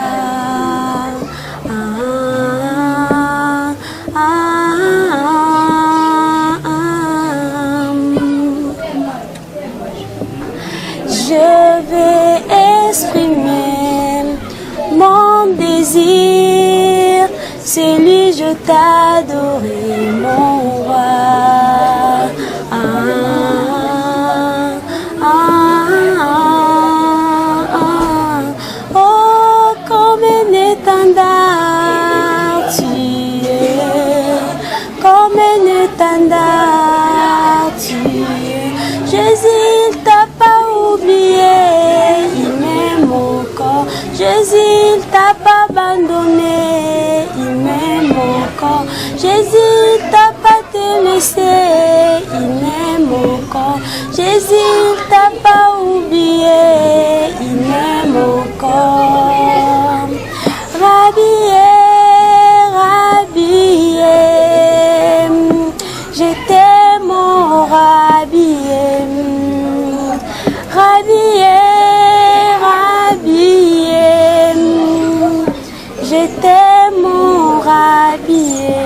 Je vais exprimer mon désir, c'est lui je t'adorerai mon roi. Oh, comme un étendard tu es, comme un étendard tu es. Jésus, il t'a pas oublié, il m'aime encore. Jésus, il t'a pas abandonné, il m'aime encore. Jésus, il t'a pas te laissé, il m'aime encore. Jésus, il t'a pas oublié, il m'aime encore. Rabbié, je t'aime, mon Rabbié, je t'aime, mon Rabbié.